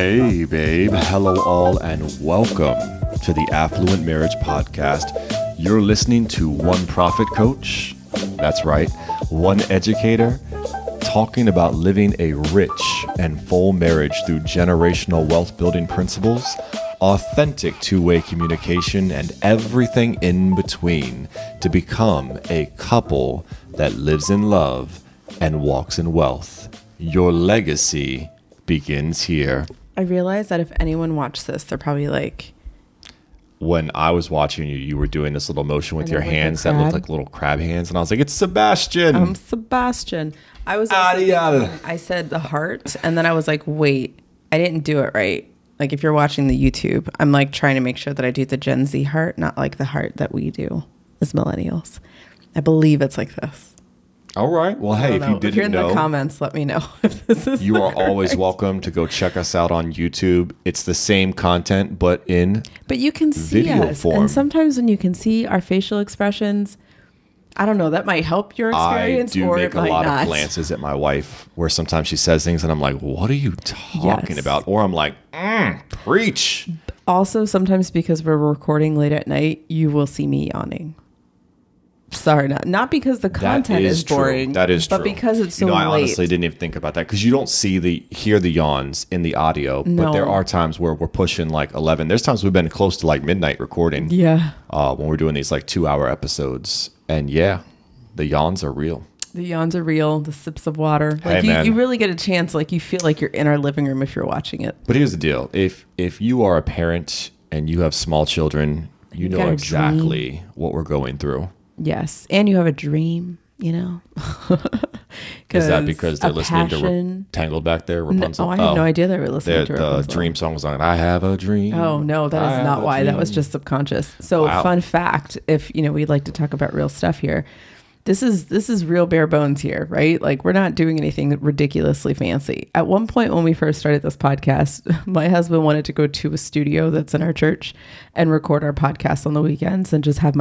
Hey, babe. Hello, all, and welcome to the Affluent Marriage Podcast. You're listening to one prophet coach. That's right, one educator talking about living a rich and full marriage through generational wealth building principles, authentic two-way communication, and everything in between to become a couple that lives in love and walks in wealth. Your legacy begins here. I realize that if anyone watched this, they're probably like... When I was watching you, you were doing this little motion with your like hands that looked like little crab hands. And I was like, it's Sebastian. I'm Sebastian. I was also thinking, I said the heart. And then I was like, wait, I didn't do it right. Like if you're watching the YouTube, I'm like trying to make sure that I do the Gen Z heart, not like the heart that we do as millennials. I believe it's like this. All right. Well, hey, if you didn't know, if you're in the comments, let me know if this is you are always welcome to go check us out on YouTube. It's the same content, but you can see video us. form. And sometimes when you can see our facial expressions, I don't know, that might help your experience, I do or make it a might lot not. of glances at my wife where sometimes she says things and I'm like, what are you talking Yes. about? Or I'm like, preach. Also, sometimes because we're recording late at night, you will see me yawning. Sorry, not because the content is boring. That is true. But because it's so late. I honestly didn't even think about that because you don't hear the yawns in the audio. No. But there are times where we're pushing like 11. There's times we've been close to like midnight recording. Yeah. When we're doing these like 2-hour episodes. And yeah, the yawns are real. The yawns are real. The sips of water. Like Hey, you really get a chance. Like you feel like you're in our living room if you're watching it. But here's the deal. If you are a parent and you have small children, you know exactly what we're going through. Yes. And you have a dream, you know? Is that because they're listening to Tangled back there? Rapunzel? No, I had no idea they were listening to the Rapunzel. dream song was on, I have a dream. Oh, no, that is not why. That was just subconscious. So Fun fact, if, we'd like to talk about real stuff here. This is real bare bones here, right? Like we're not doing anything ridiculously fancy. At one point when we first started this podcast, my husband wanted to go to a studio that's in our church and record our podcast on the weekends and just have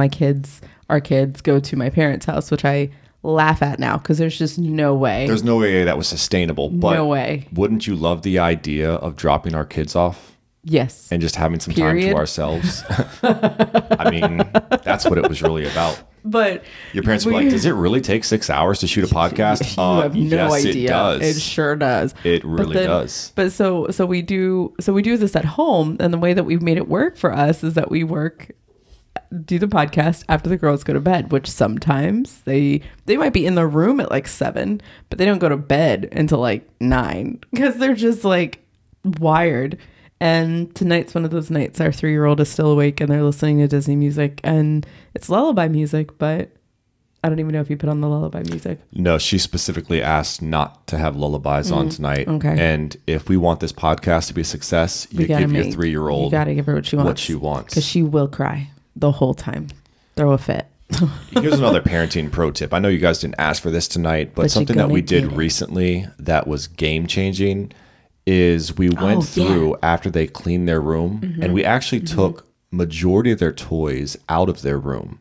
our kids go to my parents' house, which I laugh at now because there's just no way. There's no way that was sustainable. But no way. Wouldn't you love the idea of dropping our kids off? Yes. And just having some time to ourselves? I mean, that's what it was really about. But your parents were like, does it really take 6 hours to shoot a podcast? You have no idea. It does. It sure does. It really does. But so we do this at home, and the way that we've made it work for us is that we do the podcast after the girls go to bed, which sometimes they might be in the room at like 7, but they don't go to bed until like 9 because they're just like wired. And tonight's one of those nights our 3-year-old is still awake and they're listening to Disney music, and it's lullaby music, but I don't even know if you put on the lullaby music. No, she specifically asked not to have lullabies on tonight. Okay. And if we want this podcast to be a success, you give your 3-year-old you gotta give her what she wants. Because she will cry the whole time. Throw a fit. Here's another parenting pro tip. I know you guys didn't ask for this tonight, but something that we did recently that was game changing is we went through after they cleaned their room and we actually took majority of their toys out of their room,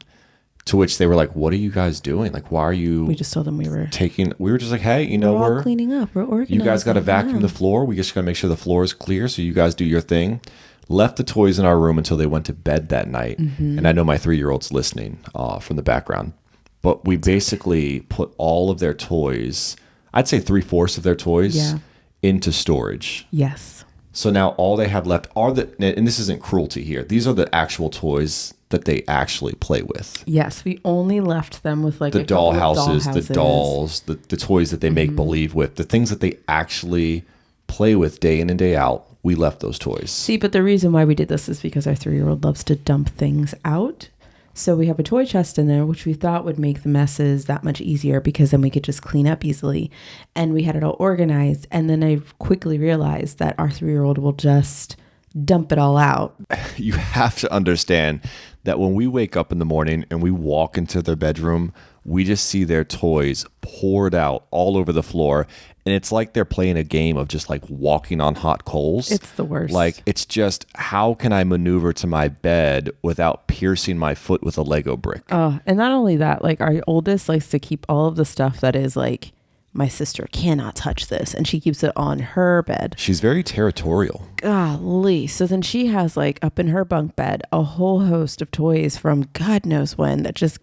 to which they were like, what are you guys doing? Like, why are you... We just told them we were just like, hey, we're cleaning up. We're organizing. You guys got to vacuum the floor. We just got to make sure the floor is clear. So you guys do your thing. Left the toys in our room until they went to bed that night. And I know my 3-year-old's listening from the background, but we basically put all of their toys, I'd say 3/4 of their toys into storage. Yes. So now all they have left are and this isn't cruelty here, these are the actual toys that they actually play with. Yes, we only left them with like the doll houses, the dolls, the toys that they make believe with, the things that they actually play with day in and day out. We left those toys. See, but the reason why we did this is because our 3-year-old loves to dump things out. So we have a toy chest in there, which we thought would make the messes that much easier because then we could just clean up easily. And we had it all organized. And then I quickly realized that our 3-year-old will just dump it all out. You have to understand that when we wake up in the morning and we walk into their bedroom, we just see their toys poured out all over the floor. And it's like they're playing a game of just like walking on hot coals. It's the worst. Like, it's just, how can I maneuver to my bed without piercing my foot with a Lego brick? And not only that, like our oldest likes to keep all of the stuff that is like my sister cannot touch this, and she keeps it on her bed. She's very territorial. Golly. So then she has like up in her bunk bed a whole host of toys from God knows when that just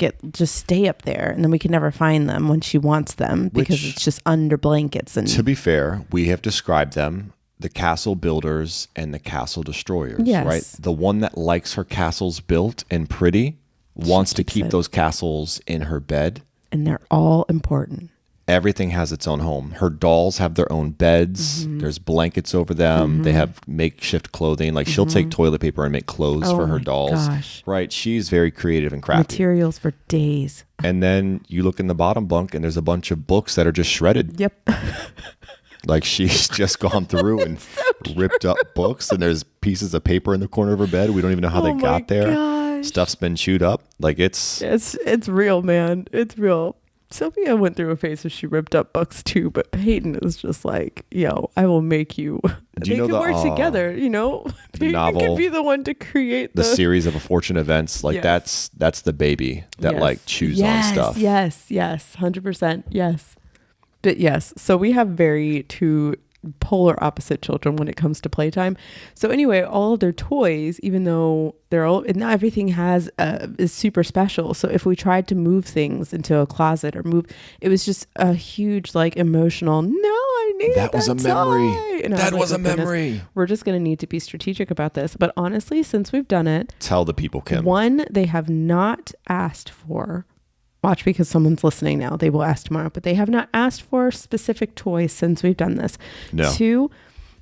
stay up there, and then we can never find them when she wants them because it's just under blankets. And to be fair, we have described them, the castle builders and the castle destroyers, Yes. right? The one that likes her castles built and pretty wants to keep those castles in her bed. and they're all important. Everything has its own home. Her dolls have their own beds. There's blankets over them. They have makeshift clothing. Like she'll take toilet paper and make clothes for her my dolls. gosh. Right? She's very creative and crafty. Materials for days. And then you look in the bottom bunk and there's a bunch of books that are just shredded. Yep. Like she's just gone through and ripped up books, and there's pieces of paper in the corner of her bed. We don't even know how they my got there. gosh. Stuff's been chewed up. Like it's It's real, man. It's real. Sophia went through a phase where she ripped up books too, but Peyton is just like, yo, I will make you. Do you know they can work together, you know? Peyton novel, can be the one to create the series of A Fortune Events. Like Yes. that's the baby that Yes. like chews on stuff. Yes, 100%. Yes. But yes, so we have very two polar opposite children when it comes to playtime. So anyway, all of their toys, even though they're all, and not everything is super special. So if we tried to move things into a closet or move, it was just a huge like emotional, no, I need That was a memory. toy. And I That was like, a "Oh, goodness, memory." We're just going to need to be strategic about this. But honestly, since we've done it, Tell the people, Kim. one, they have not asked for, watch because someone's listening now, they will ask tomorrow, but they have not asked for specific toys since we've done this. No. Two,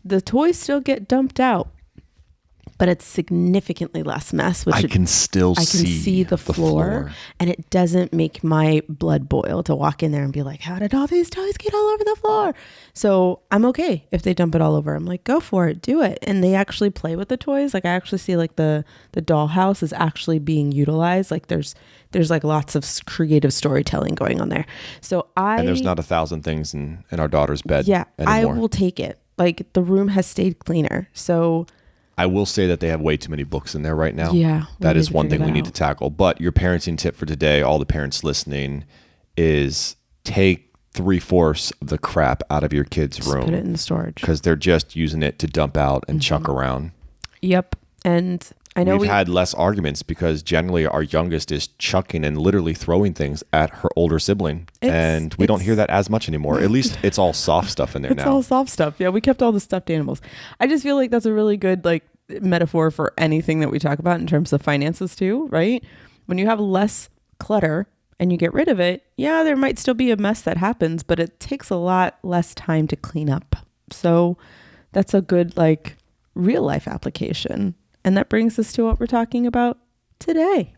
the toys still get dumped out, but it's significantly less mess. Which I can still I can see the floor, and it doesn't make my blood boil to walk in there and be like, how did all these toys get all over the floor? So I'm okay if they dump it all over. I'm like, go for it, do it. And they actually play with the toys. Like I actually see like the dollhouse is actually being utilized. Like there's like lots of creative storytelling going on there. So And there's not 1,000 things in our daughter's bed yeah, I anymore. will take it. Like the room has stayed cleaner. So I will say that they have way too many books in there right now. Yeah, we That need is to one figure thing we that need to out. tackle. But your parenting tip for today, all the parents listening, is take 3/4 of the crap out of your kids' just put it room in the storage. because they're just using it to dump out and chuck around. Yep. And I know We've had less arguments because generally our youngest is chucking and literally throwing things at her older sibling. And we don't hear that as much anymore. At least it's all soft stuff in there it's now. all soft stuff. Yeah, we kept all the stuffed animals. I just feel like that's a really good like metaphor for anything that we talk about in terms of finances too, right? When you have less clutter and you get rid of it, yeah, there might still be a mess that happens, but it takes a lot less time to clean up. So that's a good like real life application. And that brings us to what we're talking about today.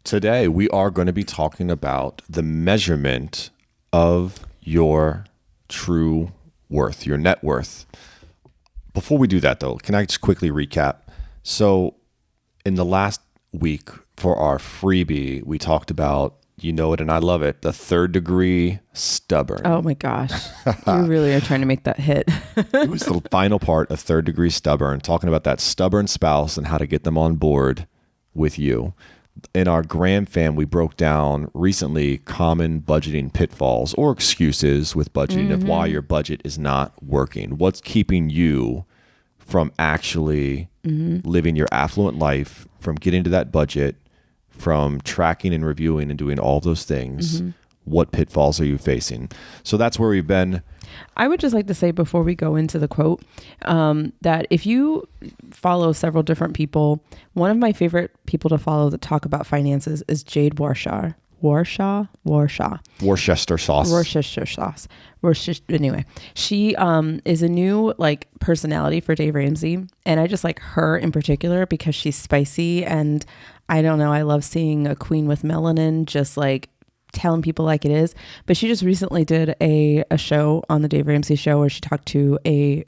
Today, we are going to be talking about the measurement of your true worth, your net worth. Before we do that, though, can I just quickly recap? So, in the last week for our freebie, we talked about, you know it and I love it, the 3rd degree stubborn. Oh my gosh. You really are trying to make that hit. It was the final part of 3rd degree stubborn, talking about that stubborn spouse and how to get them on board with you. In our Graham fam, we broke down recently common budgeting pitfalls or excuses with budgeting of why your budget is not working. What's keeping you from actually living your affluent life, from getting to that budget, from tracking and reviewing and doing all those things? What pitfalls are you facing? So that's where we've been. I would just like to say before we go into the quote that if you follow several different people, one of my favorite people to follow that talk about finances is Jade Warshaw. Worcester sauce. Anyway, she is a new like personality for Dave Ramsey, and I just like her in particular because she's spicy, and I don't know, I love seeing a queen with melanin just like telling people like it is. But she just recently did a show on the Dave Ramsey show where she talked to a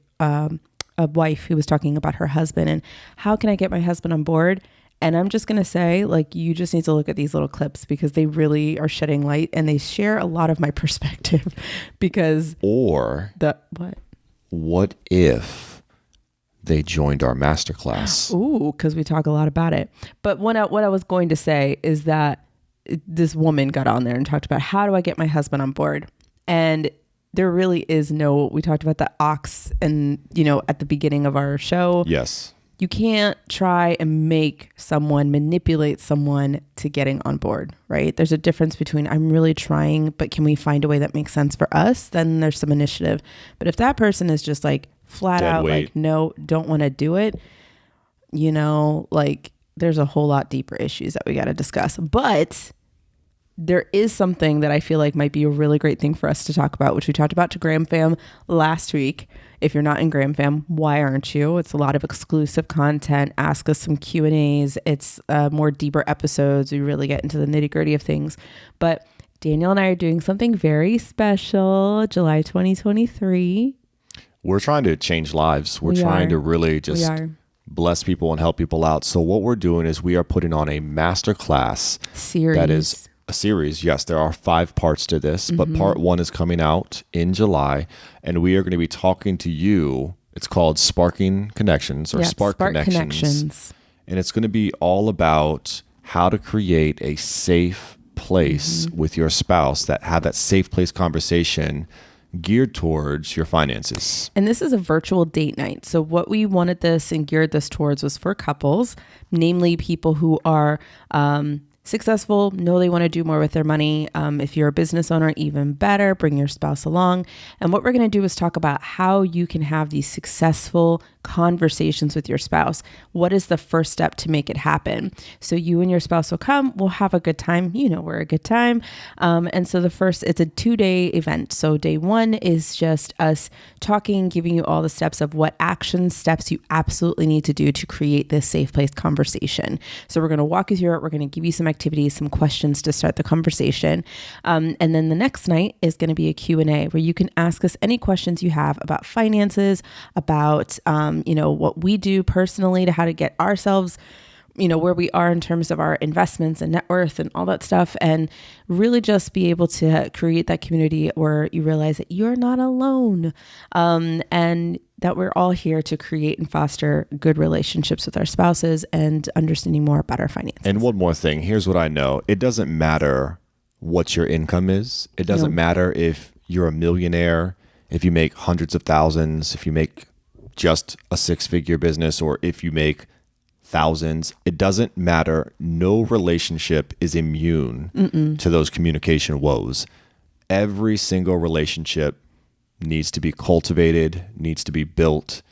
wife who was talking about her husband and how can I get my husband on board. And I'm just going to say, like, you just need to look at these little clips because they really are shedding light and they share a lot of my perspective because Or what if they joined our masterclass? ooh, because we talk a lot about it. But what I was going to say is that this woman got on there and talked about how do I get my husband on board? And there really is no, we talked about the ox and, at the beginning of our show. Yes. You can't try and make someone manipulate someone to getting on board, right? There's a difference between I'm really trying, but can we find a way that makes sense for us? Then there's some initiative. But if that person is just like flat Dead out, weight. like, no, don't want to do it, there's a whole lot deeper issues that we got to discuss. But there is something that I feel like might be a really great thing for us to talk about, which we talked about to Graham Fam last week. If you're not in Graham Fam, why aren't you? It's a lot of exclusive content. Ask us some Q&As. It's more deeper episodes. We really get into the nitty gritty of things. But Daniel and I are doing something very special, July 2023. We're trying to change lives. We're trying to really just bless people and help people out. So what we're doing is we are putting on a masterclass series. That is a series. Yes, there are 5 parts to this, but part 1 is coming out in July, and we are going to be talking to you. It's called Sparking Connections or Spark Connections. And it's going to be all about how to create a safe place with your spouse, that have that safe place conversation geared towards your finances. And this is a virtual date night. So what we wanted this and geared this towards was for couples, namely people who are successful, know they want to do more with their money. If you're a business owner, even better, bring your spouse along. And what we're going to do is talk about how you can have these successful conversations with your spouse. What is the first step to make it happen? So you and your spouse will come, we'll have a good time. We're a good time. And so it's a 2-day event. So day 1 is just us talking, giving you all the steps of what action steps you absolutely need to do to create this safe place conversation. So we're going to walk you through it. We're going to give you some activities, some questions to start the conversation. And then the next night is going to be a Q&A where you can ask us any questions you have about finances, about what we do personally to how to get ourselves, where we are in terms of our investments and net worth and all that stuff, and really just be able to create that community where you realize that you're not alone, and that we're all here to create and foster good relationships with our spouses and understanding more about our finances. And one more thing, here's what I know. It doesn't matter what your income is. It doesn't matter if you're a millionaire, if you make hundreds of thousands, if you make just a 6-figure business, or if you make thousands. It doesn't matter. No relationship is immune to those communication woes. Every single relationship needs to be cultivated, needs to be built.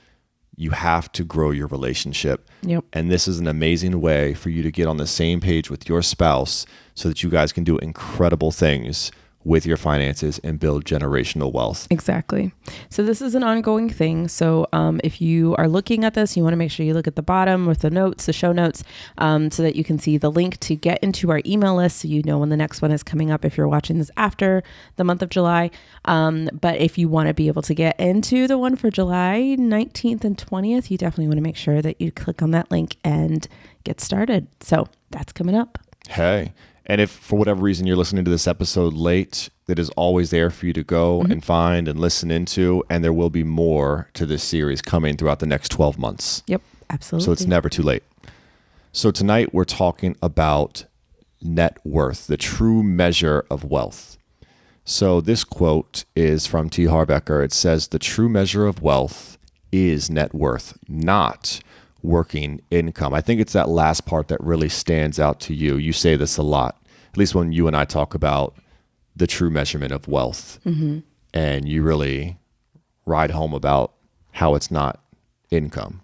You have to grow your relationship. Yep. And this is an amazing way for you to get on the same page with your spouse so that you guys can do incredible things with your finances and build generational wealth. Exactly. So this is an ongoing thing. So if you are looking at this, you want to make sure you look at the bottom with the notes, the show notes, so that you can see the link to get into our email list so you know when the next one is coming up if you're watching this after the month of July. But if you want to be able to get into the one for July 19th and 20th, you definitely want to make sure that you click on that link and get started. So that's coming up. Hey. And if for whatever reason you're listening to this episode late, that is always there for you to go and find and listen into. And there will be more to this series coming throughout the next 12 months. Yep, absolutely. So it's never too late. So tonight we're talking about net worth, the true measure of wealth. So this quote is from T. Harv Eker. It says, "The true measure of wealth is net worth, not working income." I think it's that last part that really stands out to you. You say this a lot, at least when you and I talk about the true measurement of wealth. And you really ride home about how it's not income.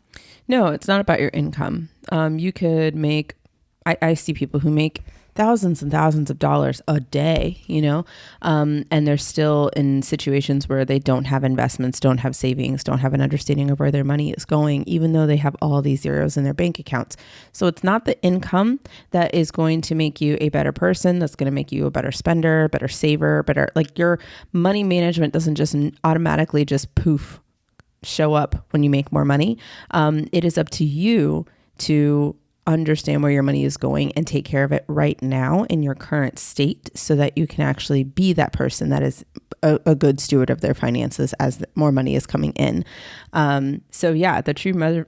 No, it's not about your income. You could make, I see people who make thousands and thousands of dollars a day, and they're still in situations where they don't have investments, don't have savings, don't have an understanding of where their money is going, even though they have all these zeros in their bank accounts. So it's not the income that is going to make you a better person, that's going to make you a better spender, better saver, better, like your money management doesn't just automatically just poof, show up when you make more money. It is up to you to understand where your money is going and take care of it right now in your current state so that you can actually be that person that is a good steward of their finances as more money is coming in. So yeah, the true the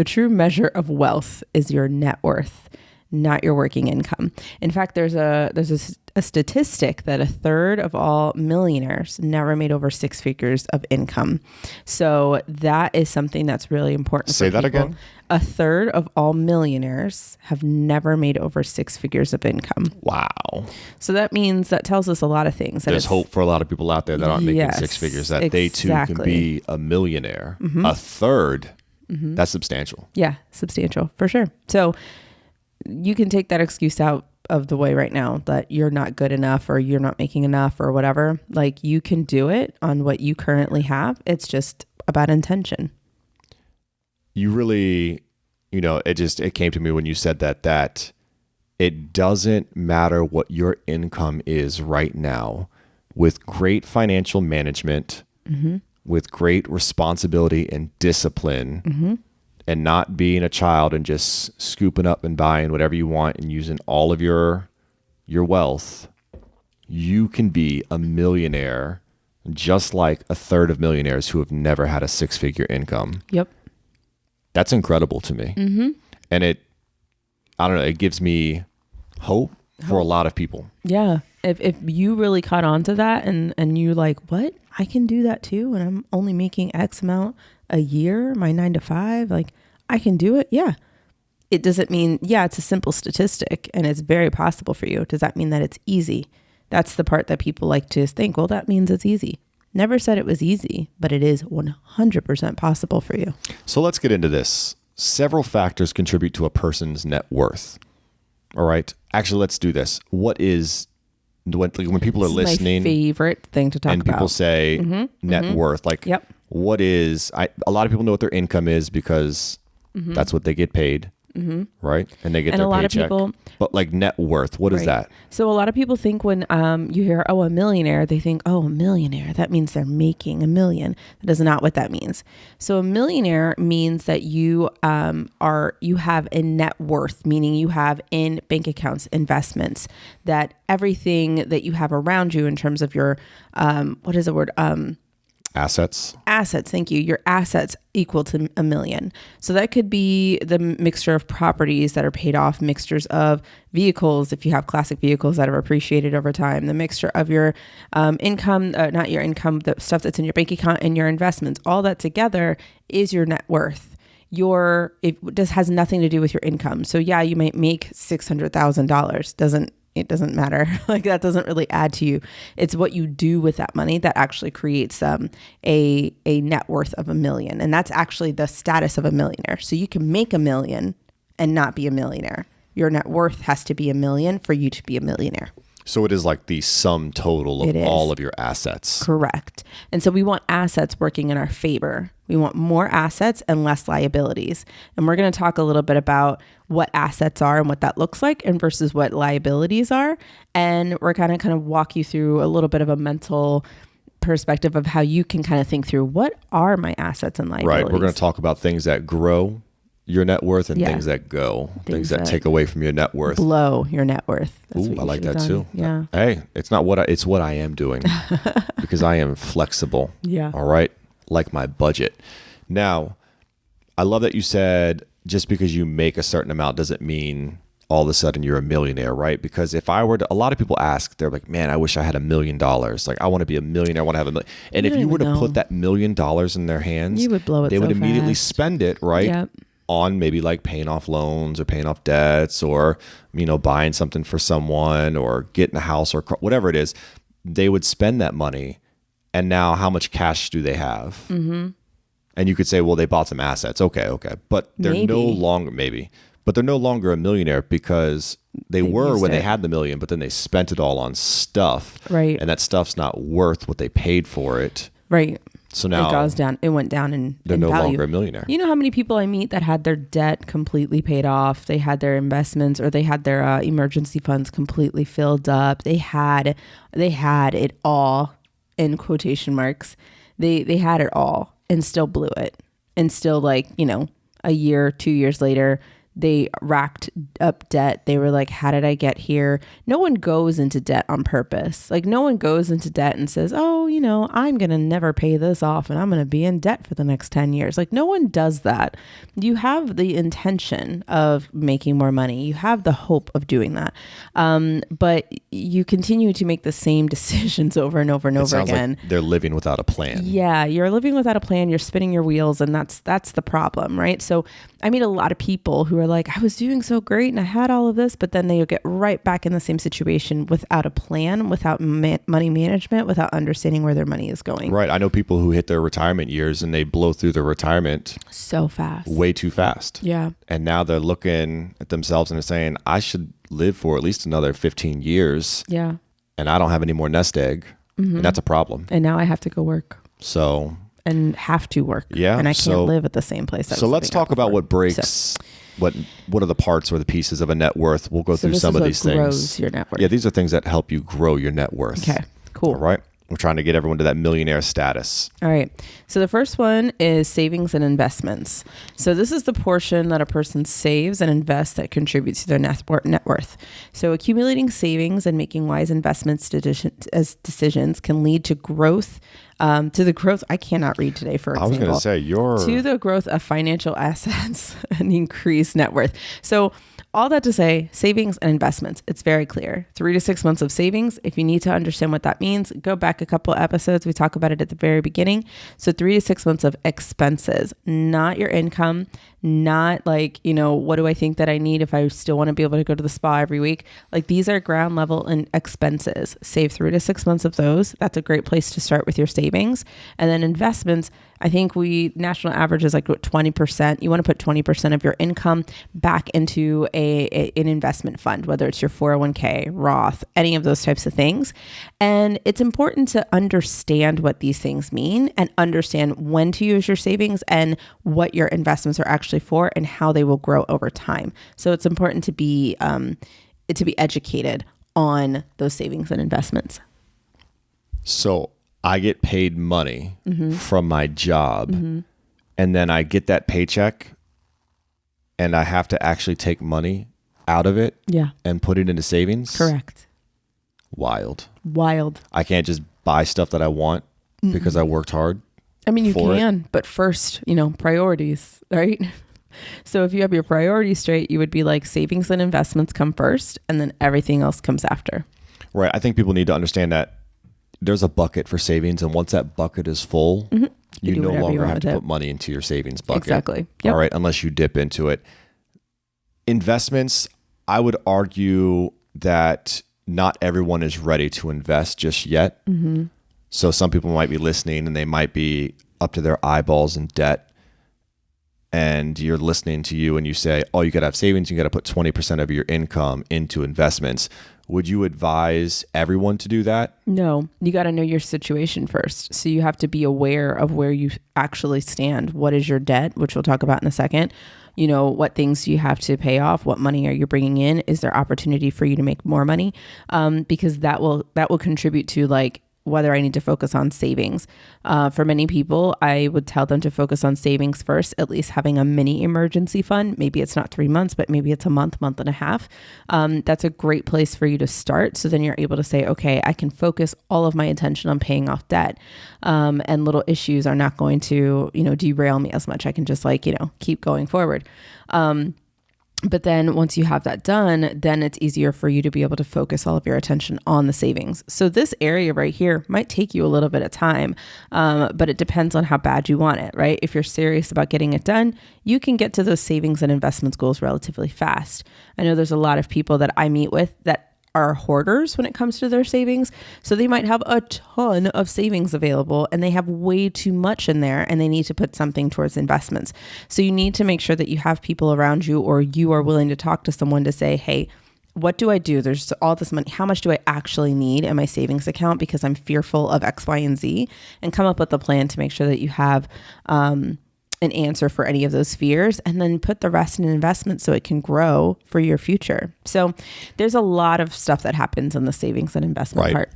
true measure of wealth is your net worth, not your working income. In fact, there's a a statistic that a third of all millionaires never made over six figures of income. So that is something that's really important. Say that people. again. A third of all millionaires have never made over six figures of income. Wow. So that tells us a lot of things. There's hope for a lot of people out there that aren't making six figures, that they too can be a millionaire. A third, that's substantial. Yeah, substantial for sure. So you can take that excuse out of the way right now that you're not good enough or you're not making enough or whatever. Like, you can do it on what you currently have. It's just about intention. You really, it came to me when you said that it doesn't matter what your income is right now. With great financial management, with great responsibility and discipline, and not being a child and just scooping up and buying whatever you want and using all of your wealth, you can be a millionaire just like a third of millionaires who have never had a six-figure income. Yep. That's incredible to me. And it gives me hope for a lot of people. Yeah. If you really caught on to that and you like, what? I can do that too. And I'm only making X amount a year, my 9 to 5, like I can do it. Yeah. It doesn't mean, it's a simple statistic and it's very possible for you. Does that mean that it's easy? That's the part that people like to think, well, that means it's easy. Never said it was easy, but it is 100% possible for you. So let's get into this. Several factors contribute to a person's net worth. All right. Actually, let's do this. What is, when people are listening, my favorite thing to talk about. And people say net worth, like what is, a lot of people know what their income is because that's what they get paid. Right? And they get their paycheck. But like net worth, what is that? So a lot of people think when you hear, a millionaire, they think, a millionaire, that means they're making $1 million. That is not what that means. So a millionaire means that you have a net worth, meaning you have in bank accounts, investments, that everything that you have around you in terms of your, what is the word? Assets. Thank you. Your assets equal to $1 million. So that could be the mixture of properties that are paid off, mixtures of vehicles, if you have classic vehicles that are appreciated over time, the mixture of your income, not your income, the stuff that's in your bank account and your investments. All that together is your net worth. It just has nothing to do with your income. So you might make $600,000. It doesn't matter. Like, that doesn't really add to you. It's what you do with that money that actually creates a net worth of $1 million. And that's actually the status of a millionaire. So you can make $1 million and not be a millionaire. Your net worth has to be $1 million for you to be a millionaire. So it is like the sum total of all of your assets. Correct. And so we want assets working in our favor. We want more assets and less liabilities. And we're going to talk a little bit about what assets are and what that looks like and versus what liabilities are. And we're going to kind of walk you through a little bit of a mental perspective of how you can kind of think through, what are my assets and liabilities? Right. We're going to talk about things that grow your net worth and things that go, things that take away from your net worth. Blow your net worth. That's I like that too. Yeah. Hey, it's what I am doing because I am flexible. Yeah. All right. Like my budget. Now, I love that you said just because you make a certain amount doesn't mean all of a sudden you're a millionaire, right? Because if I were to, a lot of people ask, they're like, man, I wish I had $1 million. Like, I want to be a millionaire. I want to have $1 million. And if you were to put that $1 million in their hands, you would blow it. They would immediately fast. spend it, right? Yep. On maybe like paying off loans or paying off debts or, buying something for someone or getting a house or whatever it is. They would spend that money. And now how much cash do they have? Mm-hmm. And you could say, well, they bought some assets. Okay. But they're no longer a millionaire because they were when they had the $1 million, but then they spent it all on stuff. Right. And that stuff's not worth what they paid for it. Right. So now it went down in they're no value. longer a millionaire. You know how many people I meet that had their debt completely paid off? They had their investments or they had their emergency funds completely filled up. They had it all, in quotation marks. They had it all and still blew it. And still, like, a year, 2 years later, They racked up debt. They were like, how did I get here? No one goes into debt on purpose. Like no one goes into debt and says, oh, I'm going to never pay this off and I'm going to be in debt for the next 10 years. Like no one does that. You have the intention of making more money. You have the hope of doing that. But you continue to make the same decisions over and over and over again. Like they're living without a plan. Yeah, you're living without a plan. You're spinning your wheels, and that's the problem, right? So I meet a lot of people who are like, I was doing so great and I had all of this, but then they'll get right back in the same situation without a plan, without money management, without understanding where their money is going. Right. I know people who hit their retirement years and they blow through their retirement so fast, way too fast. Yeah. And now they're looking at themselves and they're saying, I should live for at least another 15 years. Yeah. And I don't have any more nest egg. And that's a problem. And now I have to go work. So. And have to work. Yeah. And I can't live at the same place. So let's talk about what breaks, what are the parts or the pieces of a net worth. We'll go through some of these things. Grows your net worth. Yeah, these are things that help you grow your net worth. Okay, cool. All right. We're trying to get everyone to that millionaire status. All right. So the first one is savings and investments. So this is the portion that a person saves and invests that contributes to their net worth. So accumulating savings and making wise investments as decisions can lead to growth. To the growth, I cannot read today, for example. I was going to say, to the growth of financial assets and increased net worth. So all that to say, savings and investments, it's very clear. 3 to 6 months of savings. If you need to understand what that means, go back a couple episodes. We talk about it at the very beginning. So 3 to 6 months of expenses, not your income, not like, what do I think that I need if I still want to be able to go to the spa every week? Like these are ground level and expenses. Save 3 to 6 months of those. That's a great place to start with your savings. And then investments, I think national average is like 20%. You want to put 20% of your income back into an investment fund, whether it's your 401k, Roth, any of those types of things. And it's important to understand what these things mean and understand when to use your savings and what your investments are actually for and how they will grow over time. So it's important to be educated on those savings and investments. So I get paid money from my job, and then I get that paycheck and I have to actually take money out of it and put it into savings. Correct. Wild. I can't just buy stuff that I want because I worked hard. I mean, you can, but first, priorities, right? So if you have your priorities straight, you would be like savings and investments come first and then everything else comes after. Right. I think people need to understand that there's a bucket for savings, and once that bucket is full, you no longer have to put money into your savings bucket. Exactly. Yep. All right, unless you dip into it. Investments, I would argue that not everyone is ready to invest just yet. So some people might be listening and they might be up to their eyeballs in debt, and you're listening to you and you say, oh, you got to have savings, you got to put 20% of your income into investments. Would you advise everyone to do that? No, you got to know your situation first. So you have to be aware of where you actually stand. What is your debt, which we'll talk about in a second. What things do you have to pay off? What money are you bringing in? Is there opportunity for you to make more money? Because that will contribute to like whether I need to focus on savings. For many people, I would tell them to focus on savings first, at least having a mini emergency fund. Maybe it's not 3 months, but maybe it's a month and a half. That's a great place for you to start. So then you're able to say, okay, I can focus all of my attention on paying off debt. And little issues are not going to, derail me as much. I can just keep going forward. But then once you have that done, then it's easier for you to be able to focus all of your attention on the savings. So this area right here might take you a little bit of time, but it depends on how bad you want it, right? If you're serious about getting it done, you can get to those savings and investments goals relatively fast. I know there's a lot of people that I meet with that are hoarders when it comes to their savings. So they might have a ton of savings available and they have way too much in there and they need to put something towards investments. So you need to make sure that you have people around you or you are willing to talk to someone to say, hey, what do I do? There's all this money. How much do I actually need in my savings account because I'm fearful of X, Y, and Z, and come up with a plan to make sure that you have an answer for any of those fears, and then put the rest in investment so it can grow for your future. So there's a lot of stuff that happens in the savings and investment part.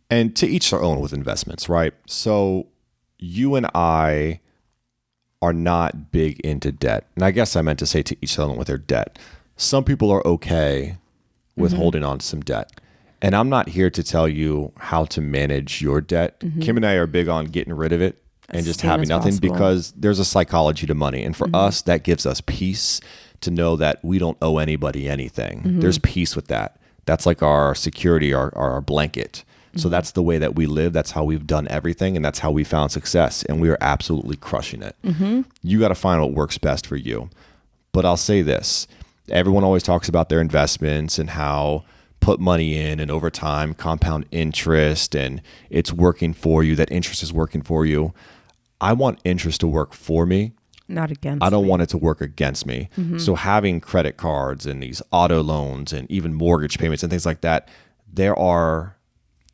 And to each their own with investments, right? So you and I are not big into debt. And I guess I meant to say to each other with their debt. Some people are okay with holding on to some debt. And I'm not here to tell you how to manage your debt. Kim and I are big on getting rid of it and just soon having as nothing possible. because there's a psychology to money. And for us, that gives us peace to know that we don't owe anybody anything. There's peace with that. That's like our security, our blanket. So that's the way that we live. That's how we've done everything. And that's how we found success. And we are absolutely crushing it. You got to find what works best for you. But I'll say this. Everyone always talks about their investments and how put money in and over time compound interest and it's working for you. That interest is working for you. I want interest to work for me. Not against I don't me. want it to work against me. So having credit cards and these auto loans and even mortgage payments and things like that, there are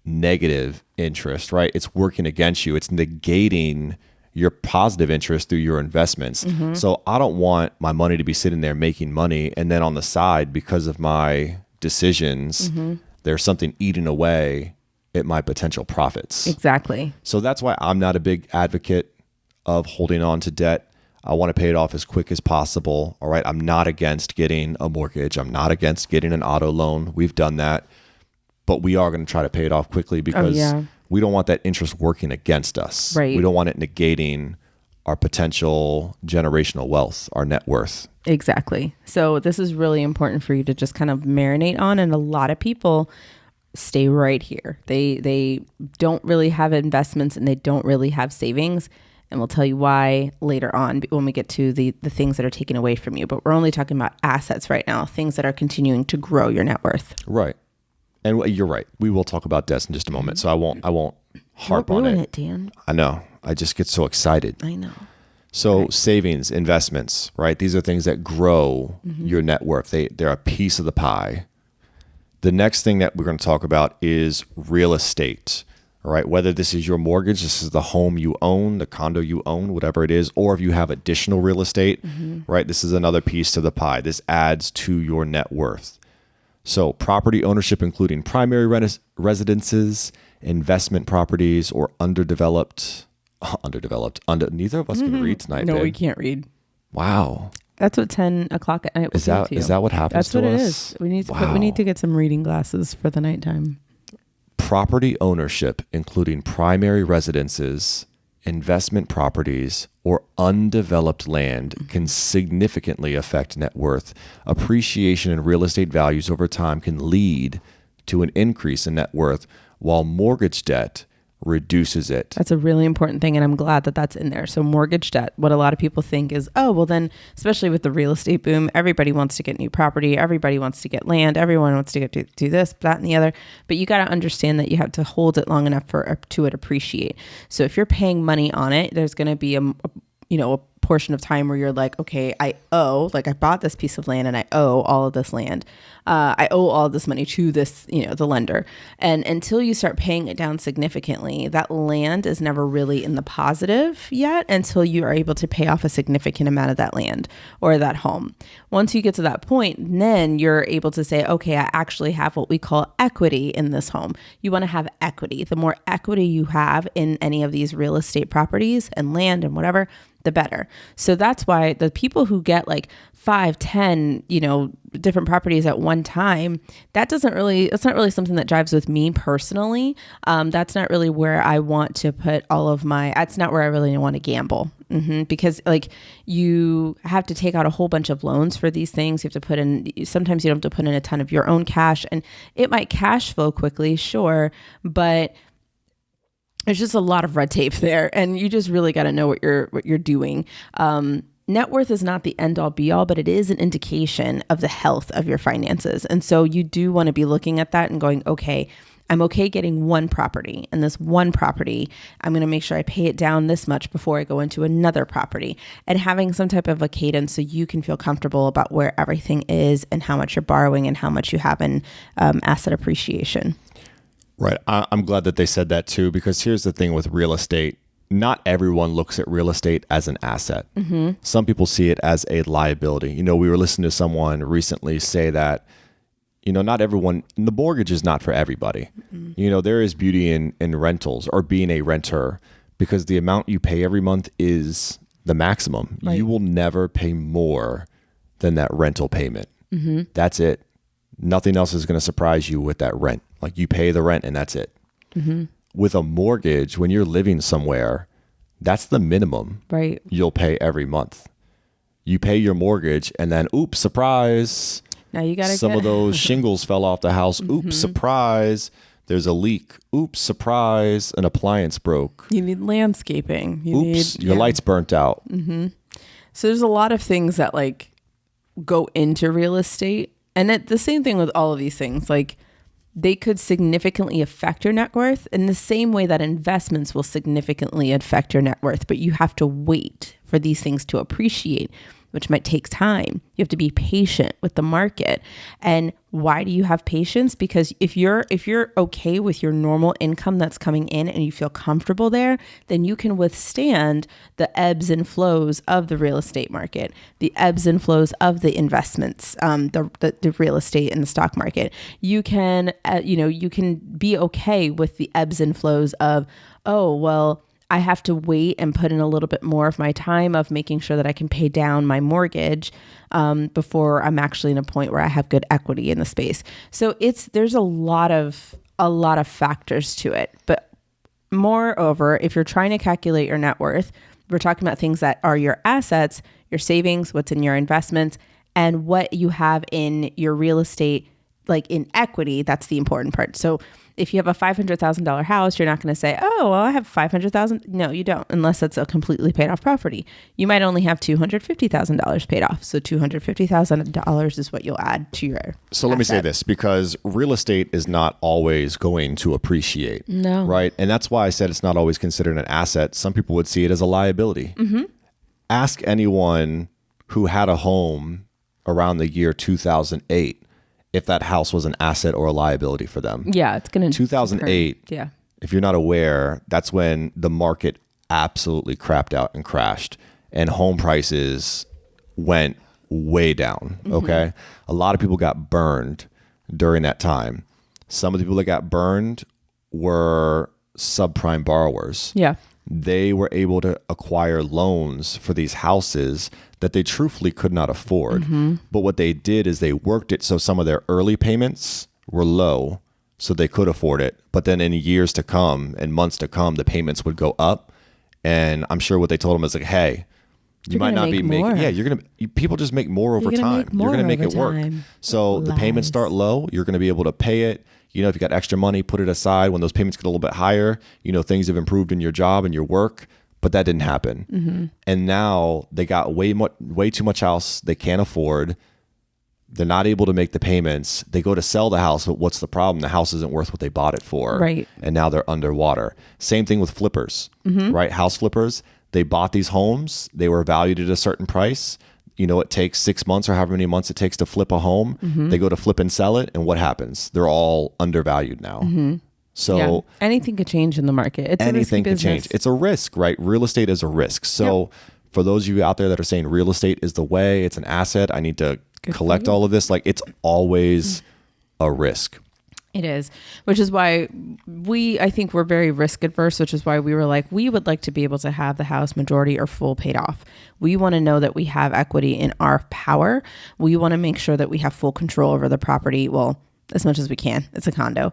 negative interest, right? It's working against you. It's negating your positive interest through your investments. So I don't want my money to be sitting there making money and then on the side, because of my decisions, there's something eating away at my potential profits. Exactly. So that's why I'm not a big advocate of holding on to debt. I want to pay it off as quick as possible. All right. I'm not against getting a mortgage. I'm not against getting an auto loan. We've done that. But we are going to try to pay it off quickly because we don't want that interest working against us. Right. We don't want it negating our potential generational wealth, our net worth. Exactly. So this is really important for you to just kind of marinate on. And a lot of people stay right here. They don't really have investments and they don't really have savings. And we'll tell you why later on when we get to the things that are taken away from you. But we're only talking about assets right now, things that are continuing to grow your net worth. Right. And you're right. We will talk about debts in just a moment. So I won't harp Don't on ruin it. it, Dan. I know. I just get so excited. I know. So savings, investments, right? These are things that grow your net worth. They're a piece of the pie. The next thing that we're going to talk about is real estate, all right? Whether this is your mortgage, this is the home you own, the condo you own, whatever it is, or if you have additional real estate, right? This is another piece to the pie. This adds to your net worth. So property ownership, including primary residences, investment properties, or underdeveloped, neither of us can read tonight, No, babe. we can't read. Wow. That's what 10 o'clock at night will Is do that to you. is that what happens That's to what us? it is. We need to Wow. we need to get some reading glasses for the nighttime. Property ownership, including primary residences, investment properties, or undeveloped land, can significantly affect net worth. Appreciation in real estate values over time can lead to an increase in net worth, while mortgage debt reduces it. That's a really important thing, and I'm glad that that's in there. So mortgage debt, what a lot of people think is, oh, well then, especially with the real estate boom, everybody wants to get new property, everybody wants to get land, everyone wants to get to do this, that, and the other. But you got to understand that you have to hold it long enough to it appreciate. So if you're paying money on it, there's going to be a portion of time where you're like, okay, I bought this piece of land and I owe all of this land. I owe all of this money to this, the lender. And until you start paying it down significantly, that land is never really in the positive yet until you are able to pay off a significant amount of that land or that home. Once you get to that point, then you're able to say, okay, I actually have what we call equity in this home. You want to have equity. The more equity you have in any of these real estate properties and land and whatever, the better. So that's why the people who get like 5, 10, different properties at one time, it's not really something that drives with me personally. That's not really where I want to put that's not where I really want to gamble. Because like you have to take out a whole bunch of loans for these things. You have to sometimes you don't have to put in a ton of your own cash, and it might cash flow quickly, sure, but there's just a lot of red tape there, and you just really got to know what you're doing. Net worth is not the end all be all, but it is an indication of the health of your finances. And so you do want to be looking at that and going, okay, I'm okay getting one property, and this one property, I'm going to make sure I pay it down this much before I go into another property, and having some type of a cadence so you can feel comfortable about where everything is and how much you're borrowing and how much you have in asset appreciation. Right. I'm glad that they said that too, because here's the thing with real estate. Not everyone looks at real estate as an asset. Some people see it as a liability. We were listening to someone recently say that, not everyone, the mortgage is not for everybody. There is beauty in rentals or being a renter, because the amount you pay every month is the maximum. Right. You will never pay more than that rental payment. That's it. Nothing else is going to surprise you with that rent. Like you pay the rent and that's it. With a mortgage, when you're living somewhere, that's the minimum Right. you'll pay every month. You pay your mortgage and then, oops, surprise. Now you got to Some of those shingles fell off the house. Oops, surprise. There's a leak. Oops, surprise. An appliance broke. You need landscaping. You Oops, need, your lights burnt out. So there's a lot of things that like go into real estate. And the same thing with all of these things. Like they could significantly affect your net worth in the same way that investments will significantly affect your net worth. But you have to wait for these things to appreciate, which might take time. You have to be patient with the market. And why do you have patience? Because if you're okay with your normal income that's coming in and you feel comfortable there, then you can withstand the ebbs and flows of the real estate market, the ebbs and flows of the investments, the real estate and the stock market. You can, you can be okay with the ebbs and flows of, oh, well, I have to wait and put in a little bit more of my time of making sure that I can pay down my mortgage before I'm actually in a point where I have good equity in the space. So there's a lot of factors to it. But moreover, if you're trying to calculate your net worth, we're talking about things that are your assets, your savings, what's in your investments, and what you have in your real estate, like in equity. That's the important part. So if you have a $500,000 house, you're not going to say, oh, well, I have $500,000. No, you don't, unless it's a completely paid off property. You might only have $250,000 paid off. So $250,000 is what you'll add to your So let me say this, because real estate is not always going to appreciate. No. Right? And that's why I said it's not always considered an asset. Some people would see it as a liability. Ask anyone who had a home around the year 2008 if that house was an asset or a liability for them. Yeah, it's going to 2008. Yeah. If you're not aware, that's when the market absolutely crapped out and crashed and home prices went way down. Okay. A lot of people got burned during that time. Some of the people that got burned were subprime borrowers. Yeah. They were able to acquire loans for these houses that they truthfully could not afford. But what they did is they worked it so some of their early payments were low so they could afford it. But then in years to come and months to come, the payments would go up. And I'm sure what they told them is like, hey, you might not be making, people just make more over time. You're going to make it work. So the payments start low. You're going to be able to pay it. You know, if you got extra money, put it aside. When those payments get a little bit higher, you know, things have improved in your job and your work, but that didn't happen. And now they got way too much house they can't afford. They're not able to make the payments. They go to sell the house, but what's the problem? The house isn't worth what they bought it for. Right. And now they're underwater. Same thing with flippers, right? House flippers. They bought these homes. They were valued at a certain price. You know, it takes 6 months or however many months it takes to flip a home. They go to flip and sell it. And what happens? They're all undervalued now. So anything could change in the market. It's anything could can change. It's a risk, right? Real estate is a risk. So for those of you out there that are saying real estate is the way, it's an asset, I need to collect all of this. Like it's always a risk. It is, which is why I think we're very risk adverse, which is why we were like, we would like to be able to have the house majority or full paid off. We want to know that we have equity in our power. We want to make sure that we have full control over the property. Well, as much as we can. It's a condo.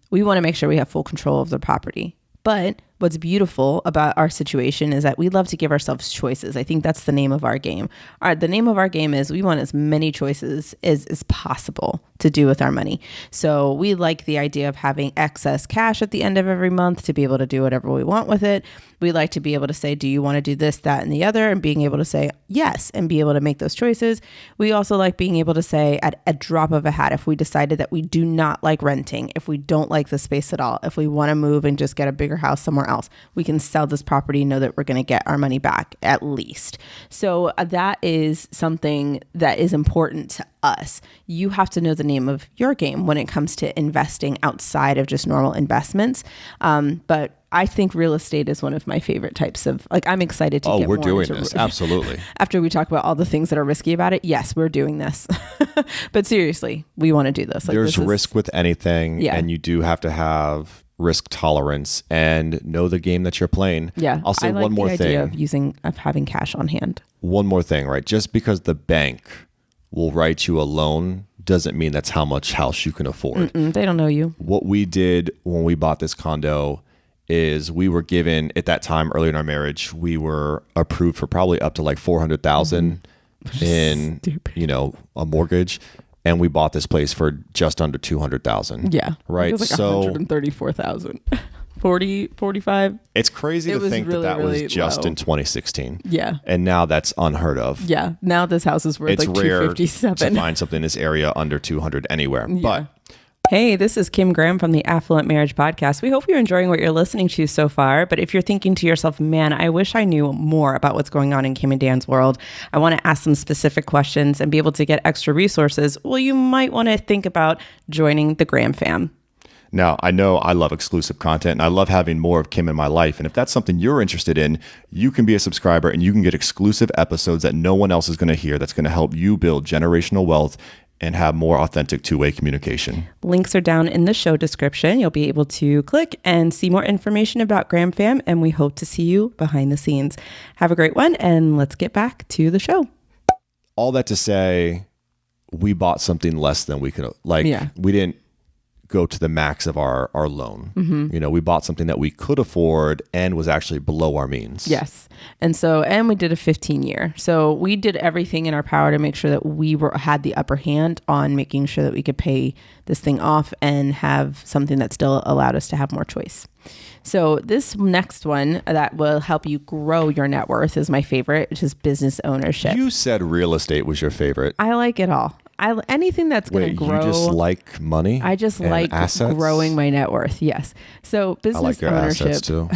We want to make sure we have full control of the property. But what's beautiful about our situation is that we love to give ourselves choices. I think that's the name of our game. The name of our game is we want as many choices as possible to do with our money. So we like the idea of having excess cash at the end of every month to be able to do whatever we want with it. We like to be able to say, do you want to do this, that, and the other? And being able to say yes and be able to make those choices. We also like being able to say at a drop of a hat, if we decided that we do not like renting, if we don't like the space at all, if we want to move and just get a bigger house somewhere else, we can sell this property and know that we're going to get our money back at least. So that is something that is important to us. You have to know the name of your game when it comes to investing outside of just normal investments. But I think real estate is one of my favorite types of, like, I'm excited to get more doing into this. Absolutely. After we talk about all the things that are risky about it, yes, we're doing this. But seriously, we want to do this. Like, there's risk with anything. Yeah. And you do have to have risk tolerance and know the game that you're playing. Yeah. I'll say I like one more the idea thing. of having cash on hand. One more thing, right? Just because the bank will write you a loan doesn't mean that's how much house you can afford. They don't know you. What we did when we bought this condo is we were given, at that time early in our marriage, we were approved for probably up to like 400,000 in, a mortgage. And we bought this place for just under 200,000. Yeah. Right. It was like so 134,000. 40, 45. It's crazy to think really, that really was just low. in 2016. Yeah. And now that's unheard of. Yeah. Now this house is worth It's like rare 257. to find something in this area under 200 anywhere. Yeah. But Hey, this is Kim Graham from the Affluent Marriage Podcast. We hope you're enjoying what you're listening to so far. But if you're thinking to yourself, man, I wish I knew more about what's going on in Kim and Dan's world, I want to ask some specific questions and be able to get extra resources, well, you might want to think about joining the Graham fam. now I know I love exclusive content and I love having more of Kim in my life. And if that's something you're interested in, you can be a subscriber and you can get exclusive episodes that no one else is going to hear. That's going to help you build generational wealth and have more authentic two-way communication. Links are down in the show description. You'll be able to click and see more information about Graham Fam, and we hope to see you behind the scenes. Have a great one, and let's get back to the show. All that to say, we bought something less than we could, we didn't go to the max of our loan. We bought something that we could afford and was actually below our means. Yes. And we did a 15-year. So we did everything in our power to make sure that we had the upper hand on making sure that we could pay this thing off and have something that still allowed us to have more choice. So this next one that will help you grow your net worth is my favorite, which is business ownership. You said real estate was your favorite. I like it all. Anything that's going to grow. You just like money? I just and like assets? growing my net worth. Yes. So business I like your ownership. assets too.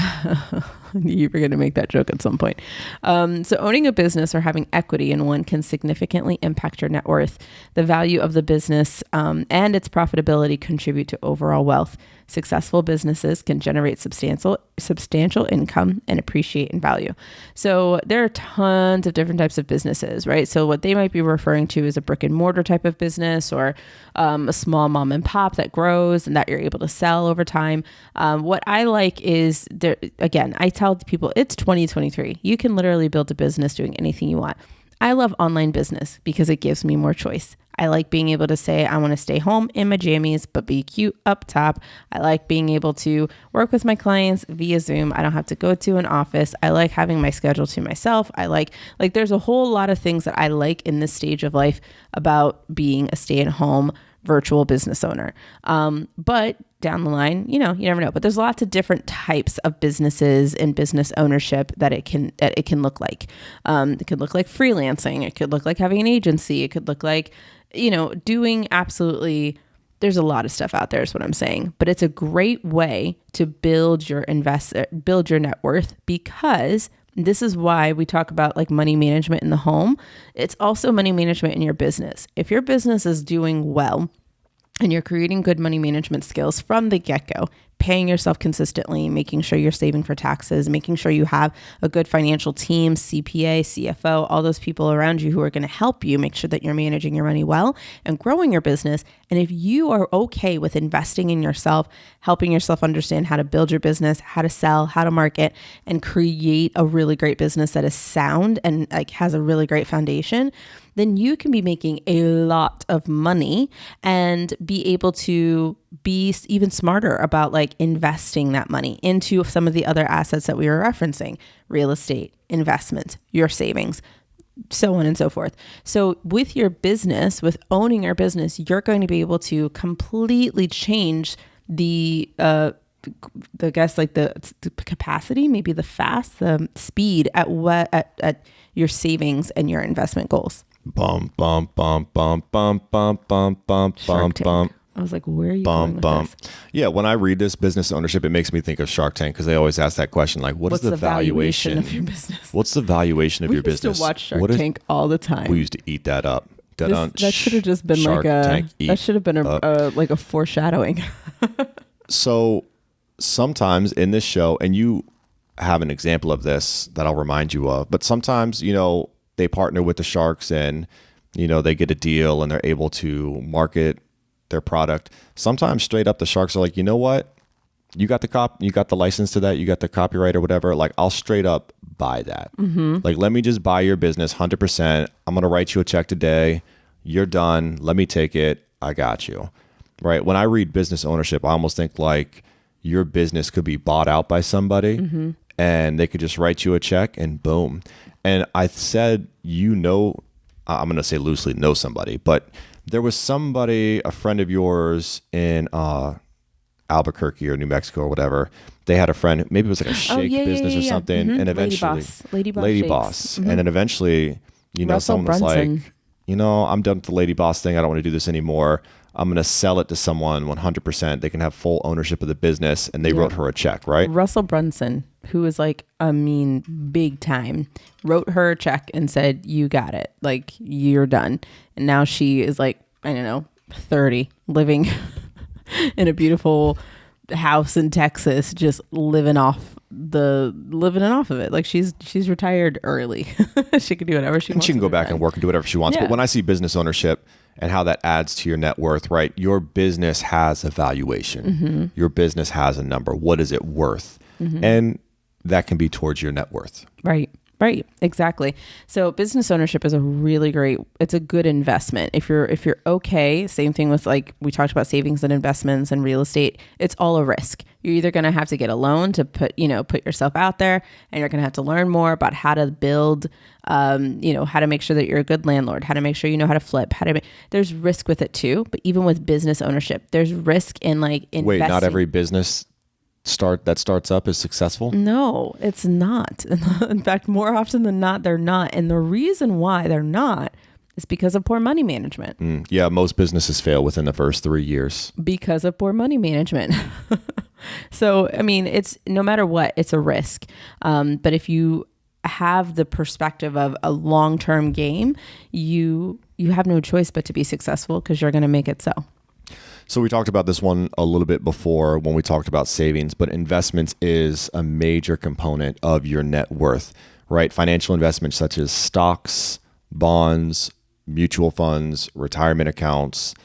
You were going to make that joke at some point. So owning a business or having equity in one can significantly impact your net worth. The value of the business and its profitability contribute to overall wealth. Successful businesses can generate substantial income and appreciate in value. So there are tons of different types of businesses, right? So what they might be referring to is a brick and mortar type of business or a small mom and pop that grows and that you're able to sell over time. What I like is, again, I tell people it's 2023. You can literally build a business doing anything you want. I love online business because it gives me more choice. I like being able to say, I want to stay home in my jammies, but be cute up top. I like being able to work with my clients via Zoom. I don't have to go to an office. I like having my schedule to myself. I like there's a whole lot of things that I like in this stage of life about being a stay-at-home virtual business owner. But down the line, you never know. But there's lots of different types of businesses and business ownership that it can look like. It could look like freelancing. It could look like having an agency. It could look like, doing absolutely. There's a lot of stuff out there is what I'm saying, but it's a great way to build your net worth, because this is why we talk about like money management in the home. It's also money management in your business. If your business is doing well and you're creating good money management skills from the get-go, paying yourself consistently, making sure you're saving for taxes, making sure you have a good financial team, CPA, CFO, all those people around you who are going to help you make sure that you're managing your money well and growing your business. And if you are okay with investing in yourself, helping yourself understand how to build your business, how to sell, how to market, and create a really great business that is sound and has a really great foundation, then you can be making a lot of money and be able to be even smarter about investing that money into some of the other assets that we were referencing: real estate, investments, your savings, so on and so forth. So with your business, with owning your business, you're going to be able to completely change the capacity, maybe the speed at your savings and your investment goals. Bum, bum, bum, bum, bum, bum, bum, bum, bum, bum. I was like, where are you going with this? Yeah, when I read this business ownership, it makes me think of Shark Tank, because they always ask that question, like, what's the valuation of your business? What's the valuation of your business? We used to watch Shark Tank all the time. We used to eat that up. That should have just been a foreshadowing. So sometimes in this show, and you have an example of this that I'll remind you of, but sometimes, they partner with the sharks and, they get a deal and they're able to market their product. Sometimes straight up the sharks are like, you know what? you got the license to that, you got the copyright or whatever, like I'll straight up buy that. Like, let me just buy your business 100%. I'm going to write you a check today. You're done. Let me take it. I got you. Right. When I read business ownership, I almost think like your business could be bought out by somebody and they could just write you a check and boom. And I said, I'm going to say loosely know somebody, but there was somebody, a friend of yours in Albuquerque or New Mexico or whatever. They had a friend, maybe it was like a shake business or something. And eventually Lady Boss. And then eventually, Russell someone was Brunson. like, I'm done with the Lady Boss thing. I don't want to do this anymore. I'm going to sell it to someone 100%. They can have full ownership of the business. And they wrote her a check, right? Russell Brunson, who is like, big time, wrote her a check and said, you got it. Like, you're done. And now she is like, I don't know, 30, living in a beautiful house in Texas, just living off of it. Like she's retired early. She can do whatever she wants. She can go back and work and do whatever she wants. Yeah. But when I see business ownership and how that adds to your net worth, right? Your business has a valuation. Your business has a number. What is it worth? And that can be towards your net worth. Right. Exactly. So business ownership is it's a good investment. If you're okay, same thing with like we talked about savings and investments and real estate, it's all a risk. You're either going to have to get a loan to put yourself out there, and you're going to have to learn more about how to build, how to make sure that you're a good landlord, how to make sure you know how to flip, there's risk with it too. But even with business ownership, there's risk in like investing. Wait, not every business starts up is successful? No, it's not. In fact, more often than not, they're not. And the reason why they're not is because of poor money management. Yeah, most businesses fail within the first 3 years. Because of poor money management. So, it's no matter what, it's a risk. But if you have the perspective of a long-term game, you have no choice but to be successful because you're going to make it so. So we talked about this one a little bit before when we talked about savings, but investments is a major component of your net worth, right? Financial investments such as stocks, bonds, mutual funds, retirement accounts,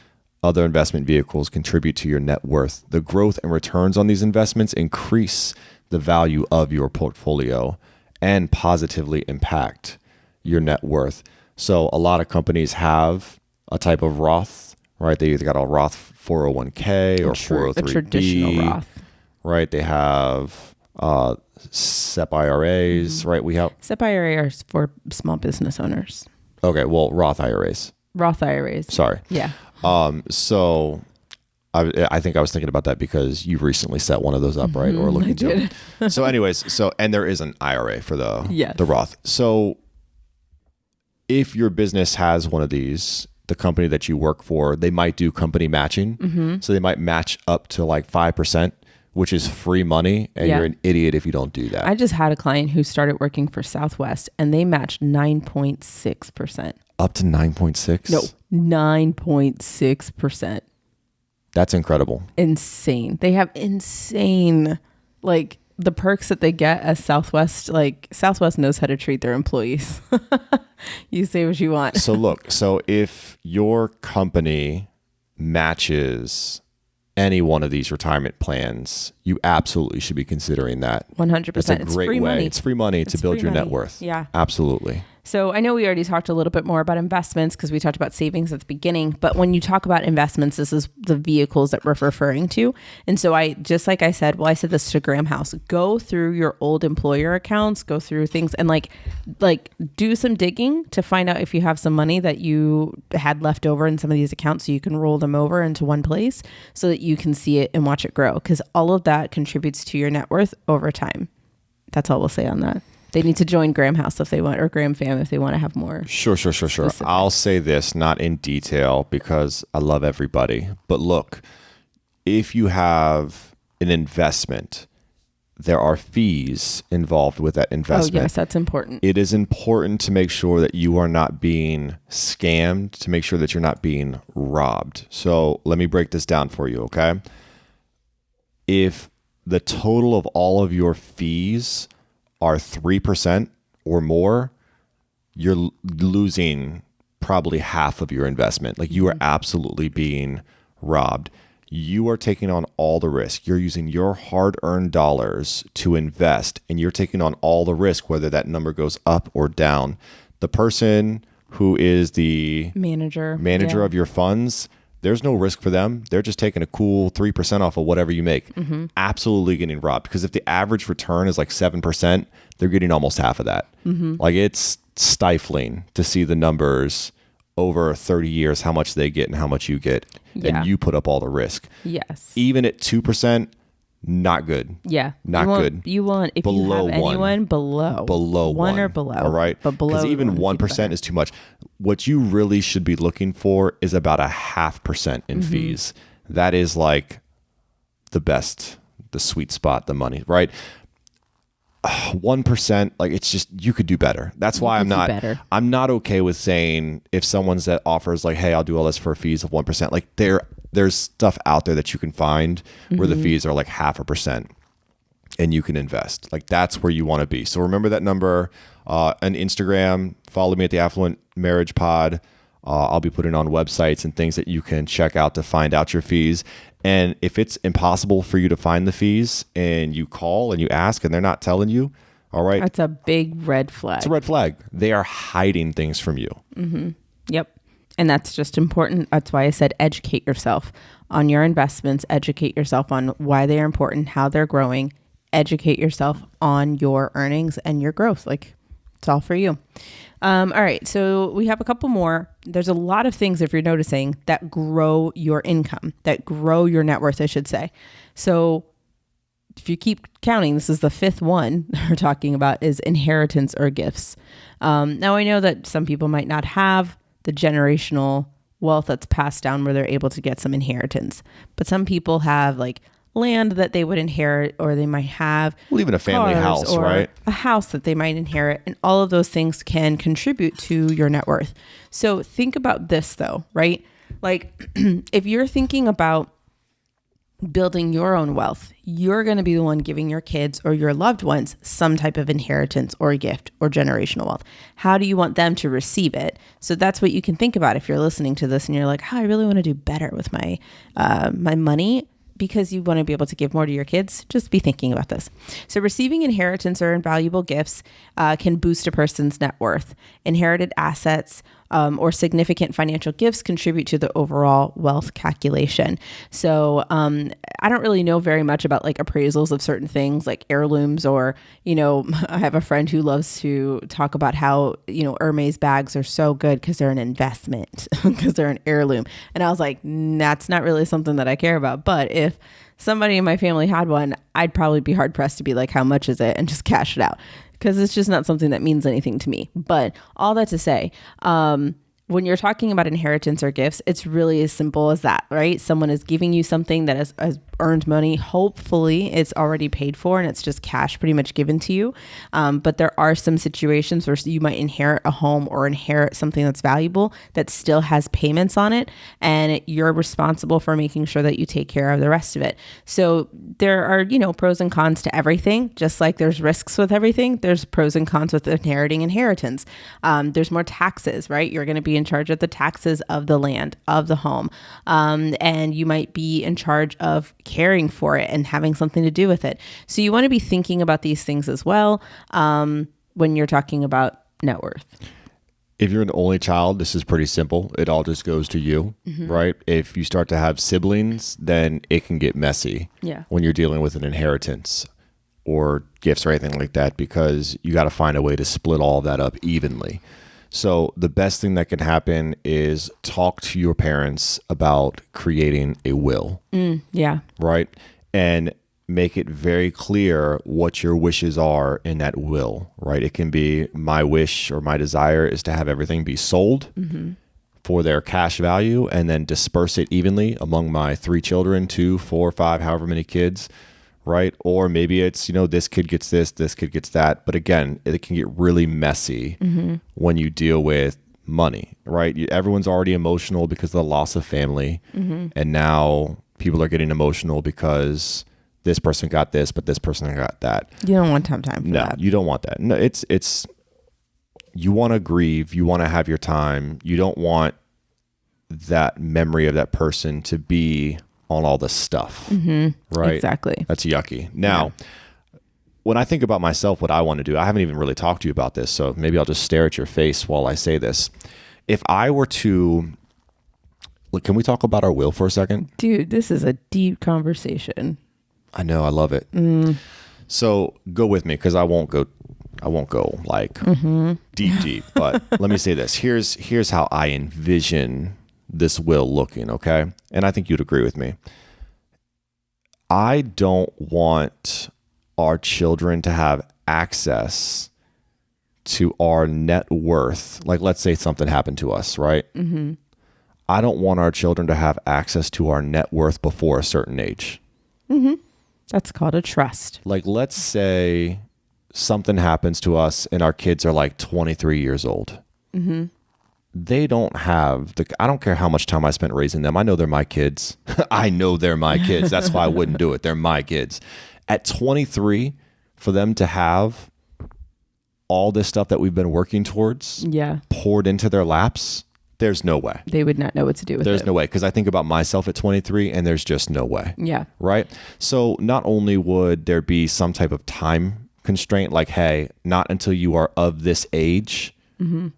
other investment vehicles contribute to your net worth. The growth and returns on these investments increase the value of your portfolio and positively impact your net worth. So a lot of companies have a type of Roth, right? They either got a Roth 401k or 403b. A traditional Roth. Right? They have SEP IRAs, right? We have SEP IRAs for small business owners. Okay, well, Roth IRAs. Roth IRAs. Sorry. Yeah. So I think I was thinking about that because you recently set one of those up, right? Or looking to. So anyways, and there is an IRA for the Roth. So if your business has one of these, the company that you work for, they might do company matching. So they might match up to like 5%, which is free money. And you're an idiot if you don't do that. I just had a client who started working for Southwest and they matched 9.6%. Up to 9.6? No, 9.6%. That's incredible. Insane. They have insane, like the perks that they get as Southwest. Like Southwest knows how to treat their employees. You say what you want. So look, if your company matches any one of these retirement plans, you absolutely should be considering that. 100%. It's a great way. It's free money to build your net worth. Yeah. Absolutely. So I know we already talked a little bit more about investments because we talked about savings at the beginning, but when you talk about investments, this is the vehicles that we're referring to. And so I said this to Graham House, go through your old employer accounts, go through things and like do some digging to find out if you have some money that you had left over in some of these accounts so you can roll them over into one place so that you can see it and watch it grow because all of that contributes to your net worth over time. That's all we'll say on that. They need to join Graham House if they want, or Graham Fam if they want to have more. Sure. Specific. I'll say this, not in detail because I love everybody. But look, if you have an investment, there are fees involved with that investment. Oh, yes, that's important. It is important to make sure that you are not being scammed, to make sure that you're not being robbed. So let me break this down for you, okay? If the total of all of your fees are 3% or more, you're losing probably half of your investment. Like you are absolutely being robbed. you are taking on all the risk. You're using your hard-earned dollars to invest, and you're taking on all the risk, whether that number goes up or down. The person who is the manager of your funds, there's no risk for them. They're just taking a cool 3% off of whatever you make. Absolutely getting robbed, because if the average return is like 7%, they're getting almost half of that. Like, it's stifling to see the numbers over 30 years, how much they get and how much you get, and you put up all the risk. Yes. Even at 2%, not good. Yeah. Not good. You want, if below you have anyone, below one or below. All right. But below, because even 1% is too much. What you really should be looking for is about 0.5% in fees. That is like the best, the sweet spot, the money, right? 1%, like, it's just, you could do better. That's why I'm not okay with saying, if someone's that offers like, hey, I'll do all this for fees of 1%, like, there's stuff out there that you can find where the fees are like 0.5% and you can invest. Like, that's where you want to be. So remember that number. On Instagram, follow me at the Affluent Marriage Pod. I'll be putting on websites and things that you can check out to find out your fees. And if it's impossible for you to find the fees and you call and you ask and they're not telling you, all right. That's a big red flag. It's a red flag. They are hiding things from you. Yep. And that's just important. That's why I said educate yourself on your investments, educate yourself on why they're important, how they're growing, educate yourself on your earnings and your growth. Like, it's all for you. All right. So we have a couple more. There's a lot of things, if you're noticing, that grow your income, that grow your net worth, I should say. So if you keep counting, this is the fifth one we're talking about, is inheritance or gifts. Now, I know that some people might not have the generational wealth that's passed down where they're able to get some inheritance, but some people have like land that they would inherit, or they might have even a family house, or right? A house that they might inherit, and all of those things can contribute to your net worth. So think about this though, right? Like, if you're thinking about building your own wealth, you're going to be the one giving your kids or your loved ones some type of inheritance or gift or generational wealth. How do you want them to receive it? So that's what you can think about if you're listening to this and you're like, oh, I really want to do better with my my money, because you want to be able to give more to your kids. Just be thinking about this. So receiving inheritance or invaluable gifts can boost a person's net worth. Inherited assets or significant financial gifts contribute to the overall wealth calculation. So I don't really know very much about like appraisals of certain things like heirlooms, or, you know, I have a friend who loves to talk about how, you know, Hermes bags are so good because they're an investment, because they're an heirloom. And I was like, that's not really something that I care about. But if somebody in my family had one, I'd probably be hard pressed to be like, how much is it? And just cash it out, because it's just not something that means anything to me. But all that to say, when you're talking about inheritance or gifts, it's really as simple as that, right? Someone is giving you something that has earned money. Hopefully it's already paid for and it's just cash pretty much given to you. But there are some situations where you might inherit a home or inherit something that's valuable that still has payments on it, and you're responsible for making sure that you take care of the rest of it. So there are, you know, pros and cons to everything. Just like there's risks with everything, there's pros and cons with inheriting inheritance. There's more taxes, right? You're going to be in charge of the taxes of the land, of the home. And you might be in charge of caring for it and having something to do with it. So you want to be thinking about these things as well when you're talking about net worth. If you're an only child, this is pretty simple. It all just goes to you, right? If you start to have siblings, then it can get messy when you're dealing with an inheritance or gifts or anything like that, because you got to find a way to split all of that up evenly. So the best thing that can happen is talk to your parents about creating a will. Right? And make it very clear what your wishes are in that will, right? It can be, my wish or my desire is to have everything be sold for their cash value and then disperse it evenly among my 3 children, 2, 4, 5, however many kids, right? Or maybe it's, you know, this kid gets this kid gets that. But again, it can get really messy when you deal with money, right? Everyone's already emotional because of the loss of family. And now people are getting emotional because this person got this, but this person got that. You don't want time for that. No, you don't want that. No, it's you want to grieve. You want to have your time. You don't want that memory of that person to be on all this stuff. Right? Exactly. That's yucky. Now, when I think about myself, what I want to do, I haven't even really talked to you about this, so maybe I'll just stare at your face while I say this. If I were to, look, can we talk about our will for a second? Dude, this is a deep conversation. I know, I love it. So go with me, because I won't go like deep, but let me say this. Here's how I envision this will looking, okay? And I think you'd agree with me. I don't want our children to have access to our net worth. Like, let's say something happened to us, right? I don't want our children to have access to our net worth before a certain age. That's called a trust. Like, let's say something happens to us and our kids are like 23 years old. They don't have I don't care how much time I spent raising them. I know they're my kids. I know they're my kids. That's why I wouldn't do it. They're my kids. At 23, for them to have all this stuff that we've been working towards poured into their laps, there's no way. They would not know what to do with it. There's no way. Because I think about myself at 23 and there's just no way. Yeah. Right? So not only would there be some type of time constraint, like, hey, not until you are of this age,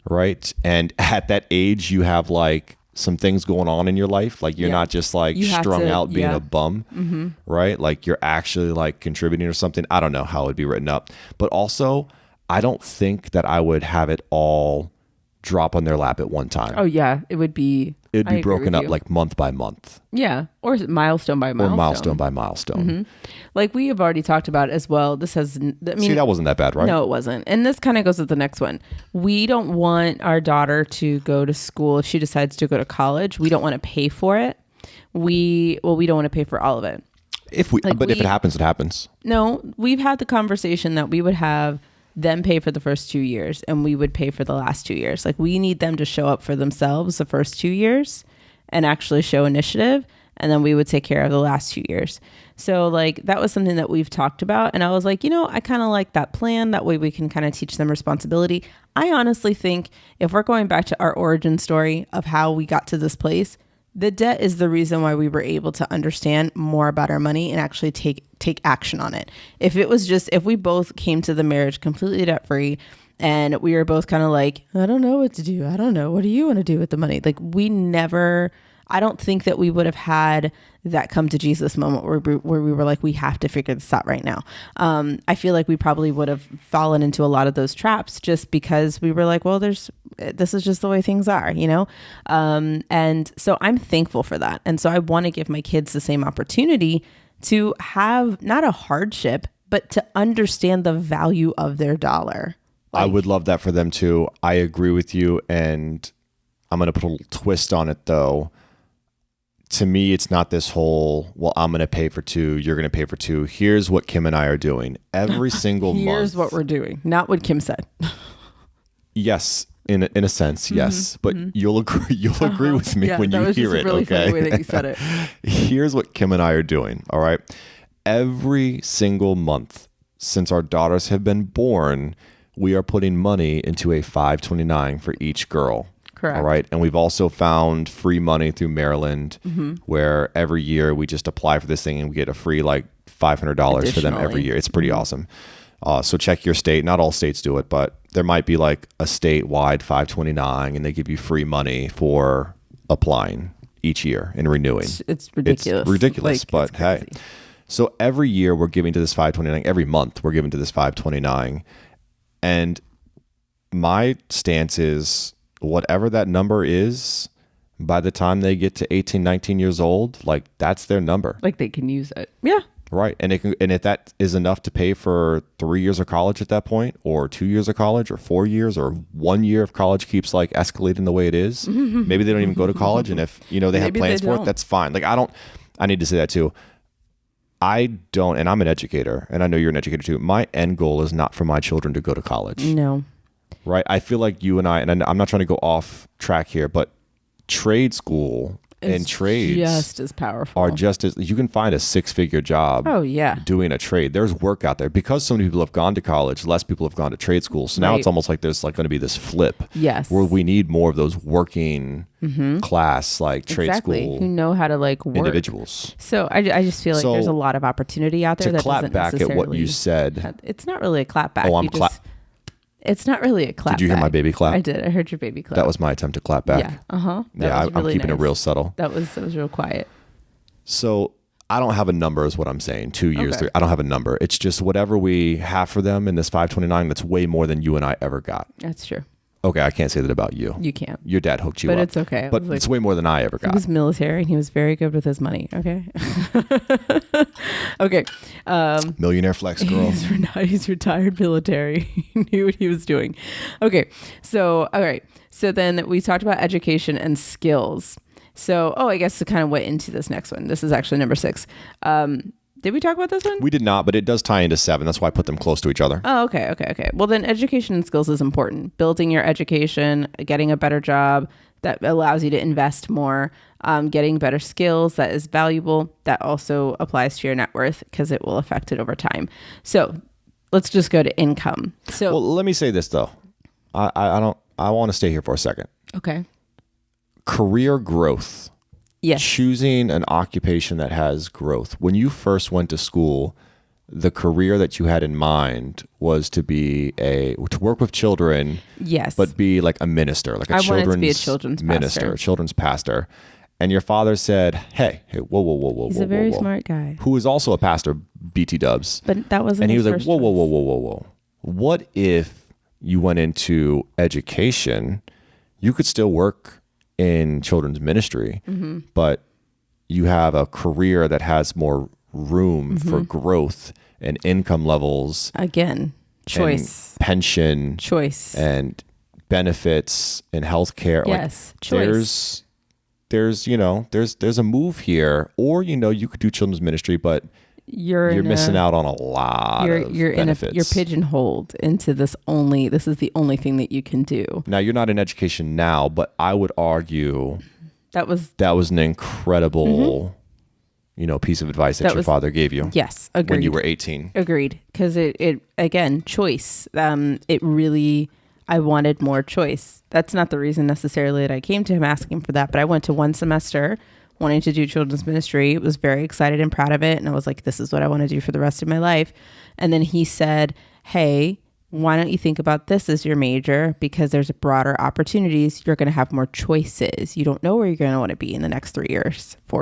right? And at that age, you have like some things going on in your life. Like, you're not just like strung out being a bum, right? Like, you're actually like contributing or something. I don't know how it would be written up. But also, I don't think that I would have it all drop on their lap at one time. Oh, yeah. It would be broken up like month by month. Yeah. Or milestone by milestone. Or milestone by milestone. Like we have already talked about as well. This has, I mean, see, that wasn't that bad, right? No, it wasn't. And this kind of goes with the next one. We don't want our daughter to go to school. If she decides to go to college, we don't want to pay for it. We don't want to pay for all of it. If it happens, it happens. No, we've had the conversation that we would have them pay for the first 2 years and we would pay for the last 2 years. Like, we need them to show up for themselves the first 2 years and actually show initiative. And then we would take care of the last 2 years. So like, that was something that we've talked about. And I was like, I kind of like that plan. That way we can kind of teach them responsibility. I honestly think if we're going back to our origin story of how we got to this place, the debt is the reason why we were able to understand more about our money and actually take action on it. If we both came to the marriage completely debt free and we were both kind of like, I don't know what to do. I don't know. What do you want to do with the money? Like, I don't think that we would have had that come to Jesus moment where we were like, we have to figure this out right now. I feel like we probably would have fallen into a lot of those traps just because we were like, well, this is just the way things are, and so I'm thankful for that. And so I want to give my kids the same opportunity to have not a hardship, but to understand the value of their dollar. I would love that for them too. I agree with you. And I'm going to put a little twist on it though. To me, it's not this whole, well, I'm going to pay for 2, you're going to pay for 2. Here's what Kim and I are doing every single month. Here's what we're doing. Not what Kim said. Yes, in a sense, yes. But you'll agree with me when you hear it, really okay? Funny way that you said it. Here's what Kim and I are doing, all right? Every single month since our daughters have been born, we are putting money into a 529 for each girl. Correct. All right. And we've also found free money through Maryland where every year we just apply for this thing and we get a free like $500 for them every year. It's pretty awesome. So check your state. Not all states do it, but there might be like a statewide 529 and they give you free money for applying each year and renewing. It's ridiculous. It's ridiculous, but hey. So every year we're giving to this 529. Every month we're giving to this 529. And my stance is, whatever that number is, by the time they get to 18, 19 years old, like, that's their number. Like, they can use it. Yeah. Right. And if that is enough to pay for 3 years of college at that point, or 2 years of college, or 4 years, or 1 year of college keeps like escalating the way it is, maybe they don't even go to college. And if, they have plans for it, that's fine. Like, I need to say that too. I don't, and I'm an educator, and I know you're an educator too. My end goal is not for my children to go to college. No. Right. I feel like you and I'm not trying to go off track here, but trade school and trades just as powerful. are just as you can find a 6-figure job. Oh yeah. Doing a trade. There's work out there because so many people have gone to college. Less people have gone to trade school. So now Right. it's almost like there's like going to be this flip. Yes. Where we need more of those working class like trade Exactly. school Who know how to like work. individuals. So I just feel like So, there's a lot of opportunity out there To that clap doesn't back at what you necessarily- said. It's not really a clap back. Oh, I'm You just- It's not really a clap. Did you hear my back. baby clap? I did. I heard your baby clap. That was my attempt to clap back. Yeah. Uh-huh. That Yeah, was I'm really keeping it nice. real subtle. That was real quiet. So I don't have a number is what I'm saying. 2 years, Okay. 3. I don't have a number. It's just whatever we have for them in this 529, that's way more than you and I ever got. That's true. Okay, I can't say that about you. You can't. Your dad hooked you But up. it's okay. It But was like- it's way more than I ever He got. was military and he was very good with his money. Okay. Okay. Millionaire flex girl. He's retired military. He knew what he was doing. Okay. So, all right. So then we talked about education and skills. So, I guess it kind of went into this next one. This is actually number 6. Did we talk about this one? We did not, but it does tie into 7. That's why I put them close to each other. Oh, okay. Well, then education and skills is important. Building your education, getting a better job that allows you to invest more, getting better skills that is valuable. That also applies to your net worth because it will affect it over time. So let's just go to income. So, Well, let me say this though. I want to stay here for a second. okay. Career growth. Yes. Choosing an occupation that has growth. When you first went to school, the career that you had in mind was to work with children, Yes. but be like a minister, like a I wanted to be a children's children's minister, pastor. a children's pastor. And your father said, "Hey, whoa, He's a very smart guy. who is also a pastor, BT Dubs." But that wasn't And he his was like, first whoa. choice. What if you went into education? You could still work in children's ministry, Mm-hmm. but you have a career that has more room Mm-hmm. for growth and income levels, Again, choice. and pension, Choice. and benefits and healthcare. Yes, choice. There's a move here, or you could do children's ministry, but You're missing out on a lot of You're benefits. you're pigeonholed into this is the only thing that you can do. Now, you're not in education now, but I would argue That was that was an incredible, piece of advice that That your was- father gave you yes, agreed. when you were 18. Agreed. Because it again, choice. It really, I wanted more choice. That's not the reason necessarily that I came to him asking for that, but I went to one semester wanting to do children's ministry, was very excited and proud of it. And I was like, this is what I want to do for the rest of my life. And then he said, hey, why don't you think about this as your major? Because there's broader opportunities. You're going to have more choices. You don't know where you're going to want to be in the next 4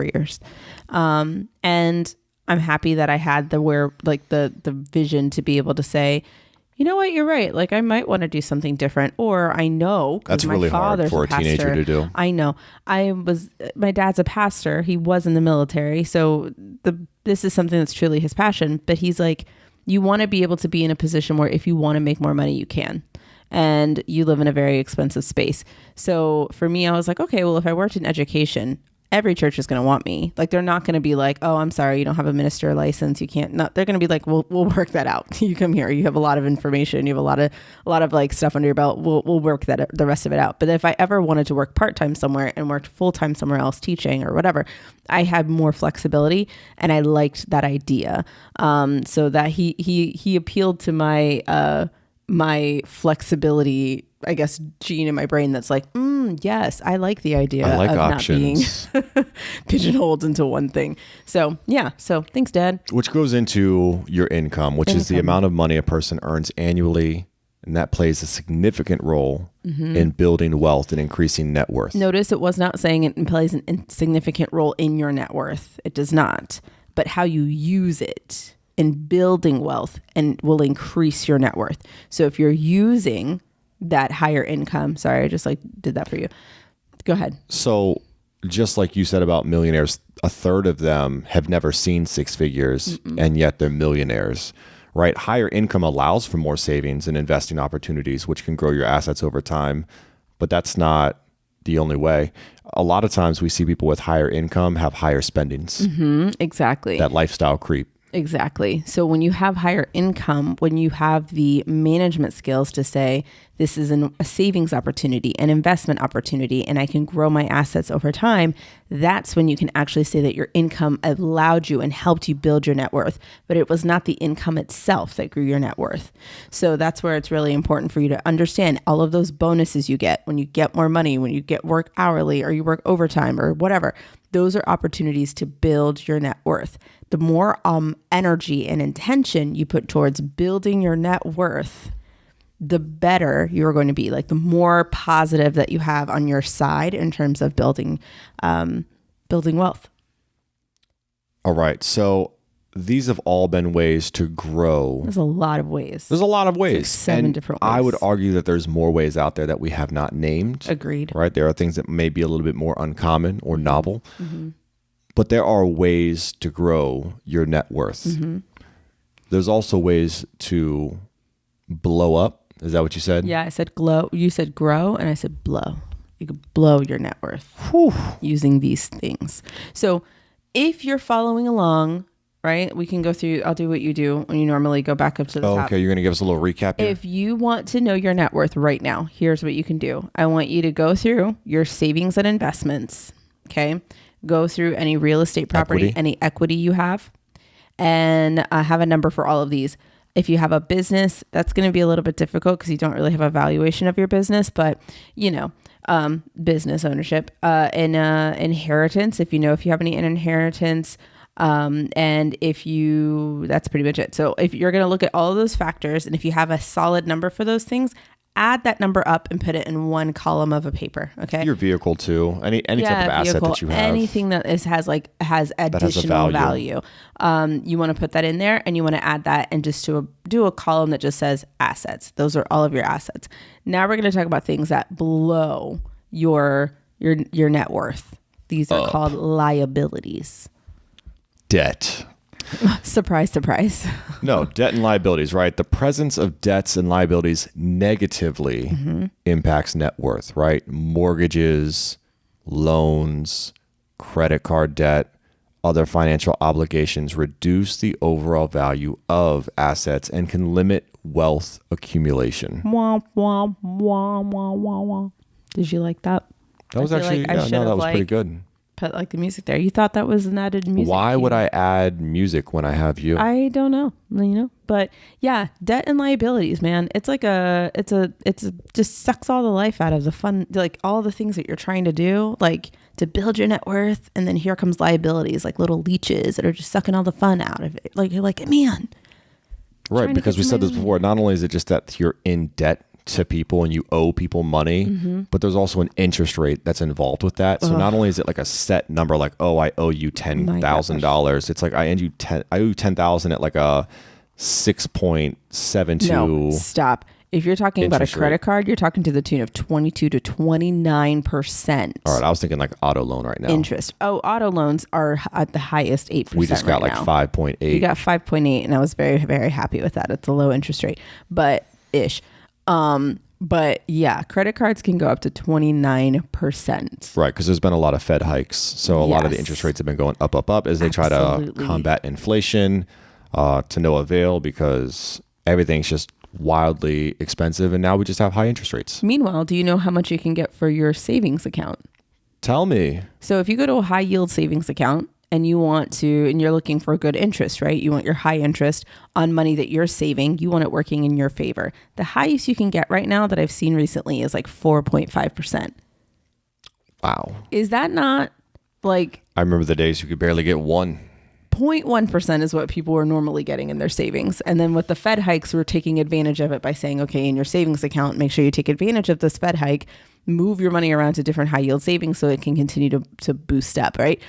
years. And I'm happy that I had the vision to be able to say, you know what, you're right. Like I might want to do something different, or I know 'cause That's my really hard father's for a teenager pastor. to do. I know. My dad's a pastor. He was in the military. So this is something that's truly his passion, but he's like, you want to be able to be in a position where if you want to make more money, you can. And you live in a very expensive space. So for me, I was like, okay, well, if I worked in education, every church is going to want me. Like, they're not going to be like, oh, I'm sorry, you don't have a minister license. You can't. No, they're going to be like, we'll work that out. You come here. You have a lot of information. You have a lot of like stuff under your belt. We'll work the rest of it out. But if I ever wanted to work part-time somewhere and worked full-time somewhere else teaching or whatever, I had more flexibility and I liked that idea. So that he appealed to my flexibility, I guess, gene in my brain that's like, yes, I like the idea I like of options. not being pigeonholed into one thing. So yeah. So thanks, Dad. Which goes into your income, which is the Income. amount of money a person earns annually. And that plays a significant role Mm-hmm. in building wealth and increasing net worth. Notice it was not saying it plays an insignificant role in your net worth. It does not. But how you use it in building wealth and will increase your net worth. So if you're using that higher income, sorry, I just like did that for you. Go ahead. So just like you said about millionaires, a third of them have never seen 6 figures and yet they're millionaires, right? Higher income allows for more savings and investing opportunities, which can grow your assets over time. But that's not the only way. A lot of times we see people with higher income have higher spendings, Exactly. that lifestyle creep. Exactly. So when you have higher income, when you have the management skills to say, this is a savings opportunity, an investment opportunity, and I can grow my assets over time, that's when you can actually say that your income allowed you and helped you build your net worth. But it was not the income itself that grew your net worth. So that's where it's really important for you to understand all of those bonuses you get when you get more money, when you get work hourly or you work overtime or whatever. Those are opportunities to build your net worth. The more energy and intention you put towards building your net worth, the better you're going to be. Like the more positive that you have on your side in terms of building wealth. All right. So these have all been ways to grow. There's a lot of ways. There's a lot of ways. Like 7 different ways. I would argue that there's more ways out there that we have not named. Agreed. Right? There are things that may be a little bit more uncommon or novel. But there are ways to grow your net worth. There's also ways to blow up. Is that what you said? Yeah, I said glow. You said grow, and I said blow. You could blow your net worth using these things. So if you're following along, right, we can go through. I'll do what you do when you normally go back up to the top. Okay, you're going to give us a little recap here? If you want to know your net worth right now, here's what you can do. I want you to go through your savings and investments. Okay. Go through any real estate property, any equity you have, and have a number for all of these. If you have a business, that's going to be a little bit difficult because you don't really have a valuation of your business, but business ownership, and inheritance, if you have any inheritance, and that's pretty much it. So if you're going to look at all of those factors, and if you have a solid number for those things, add that number up and put it in one column of a paper. Okay. Your vehicle too. Any type of asset that you have. Anything that has additional value. You want to put that in there, and you want to add that and just do a column that just says assets. Those are all of your assets. Now we're going to talk about things that blow your net worth. These are called liabilities. Debt. Surprise, surprise. No, debt and liabilities, right? The presence of debts and liabilities negatively impacts net worth, right? Mortgages, loans, credit card debt, other financial obligations reduce the overall value of assets and can limit wealth accumulation. Wah, wah, wah, wah, wah, wah. Did you like that? That was actually, that was pretty good. Put like the music there. You thought that was an added music? Why would I add music when I have you? I don't know, but yeah, debt and liabilities, man. It's like it's just sucks all the life out of the fun, like all the things that you're trying to do, like to build your net worth. And then here comes liabilities, like little leeches that are just sucking all the fun out of it. Like, you're like, man. Right. Because we said this before. Not only is it just that you're in debt to people and you owe people money, but there's also an interest rate that's involved with that. So not only is it like a set number, like, oh, I owe you $10,000. It's like I owe you $10,000 at like a 6.72. No, stop. If you're talking about a credit card, you're talking to the tune of 22 to 29%. All right, I was thinking like auto loan right now. Interest. Oh, auto loans are at the highest 8%. We just got like 5.8. We got 5.8, and I was very, very happy with that. It's a low interest rate, but ish. But yeah, credit cards can go up to 29%. Right, because there's been a lot of Fed hikes. So a lot of the interest rates have been going up as they try to combat inflation, to no avail, because everything's just wildly expensive. And now we just have high interest rates. Meanwhile, do you know how much you can get for your savings account? Tell me. So if you go to a high yield savings account, and you're looking for a good interest, right? You want your high interest on money that you're saving. You want it working in your favor. The highest you can get right now that I've seen recently is like 4.5%. Wow. Is that not like... I remember the days you could barely get 0.1% is what people were normally getting in their savings. And then with the Fed hikes, we're taking advantage of it by saying, okay, in your savings account, make sure you take advantage of this Fed hike, move your money around to different high yield savings so it can continue to boost up, right?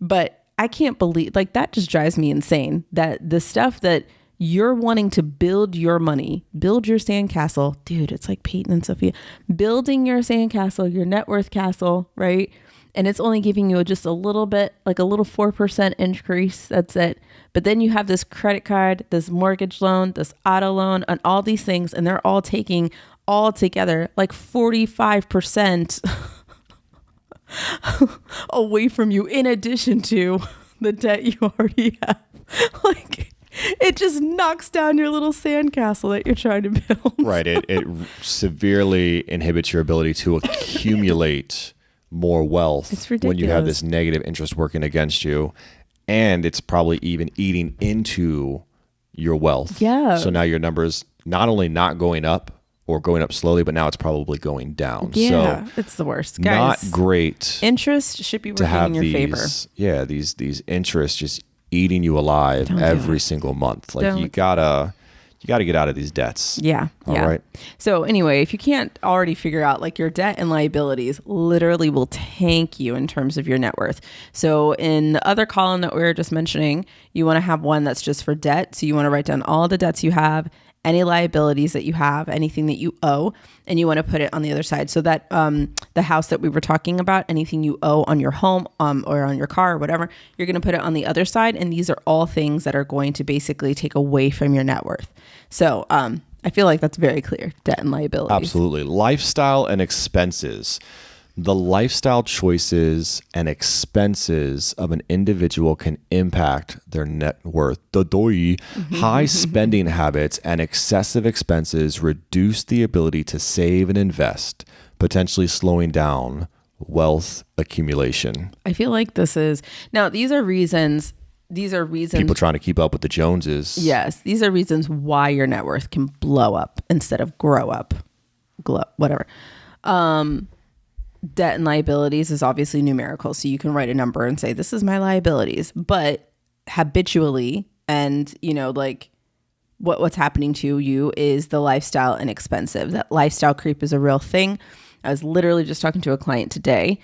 But I can't believe, like, that just drives me insane that the stuff that you're wanting to build your money, build your sandcastle, dude, it's like Peyton and Sophia, building your sandcastle, your net worth castle, right? And it's only giving you just a little bit, like a little 4% increase. That's it. But then you have this credit card, this mortgage loan, this auto loan, and all these things, and they're all taking all together like 45% away from you, in addition to the debt you already have. Like, it just knocks down your little sandcastle that you're trying to build. Right. It severely inhibits your ability to accumulate more wealth It's when you have ridiculous. this negative interest working against you. And it's probably even eating into your wealth. Yeah. So now your numbers not only not going up or going up slowly, but now it's probably going down. Yeah, So it's the worst. not Guys, great interest should be to working have in your these, favor. yeah, these interests just eating you alive do every it. single month. Like Don't. you gotta get out of these debts. Yeah. All yeah. right. So anyway, if you can't already figure out, like, your debt and liabilities literally will tank you in terms of your net worth. So in the other column that we were just mentioning, you want to have one that's just for debt. So you want to write down all the debts you have, any liabilities that you have, anything that you owe, and you want to put it on the other side. So that the house that we were talking about, anything you owe on your home or on your car or whatever, you're going to put it on the other side. And these are all things that are going to basically take away from your net worth. So I feel like that's very clear, debt and liabilities. Absolutely. Lifestyle and expenses. The lifestyle choices and expenses of an individual can impact their net worth. High spending habits and excessive expenses reduce the ability to save and invest, potentially slowing down wealth accumulation. I feel like these are reasons. People trying to keep up with the Joneses. Yes, these are reasons why your net worth can blow up instead of grow up. Whatever. Debt and liabilities is obviously numerical. So you can write a number and say, this is my liabilities. But habitually, and like what's happening to you is the lifestyle and expensive. That lifestyle creep is a real thing. I was literally just talking to a client today.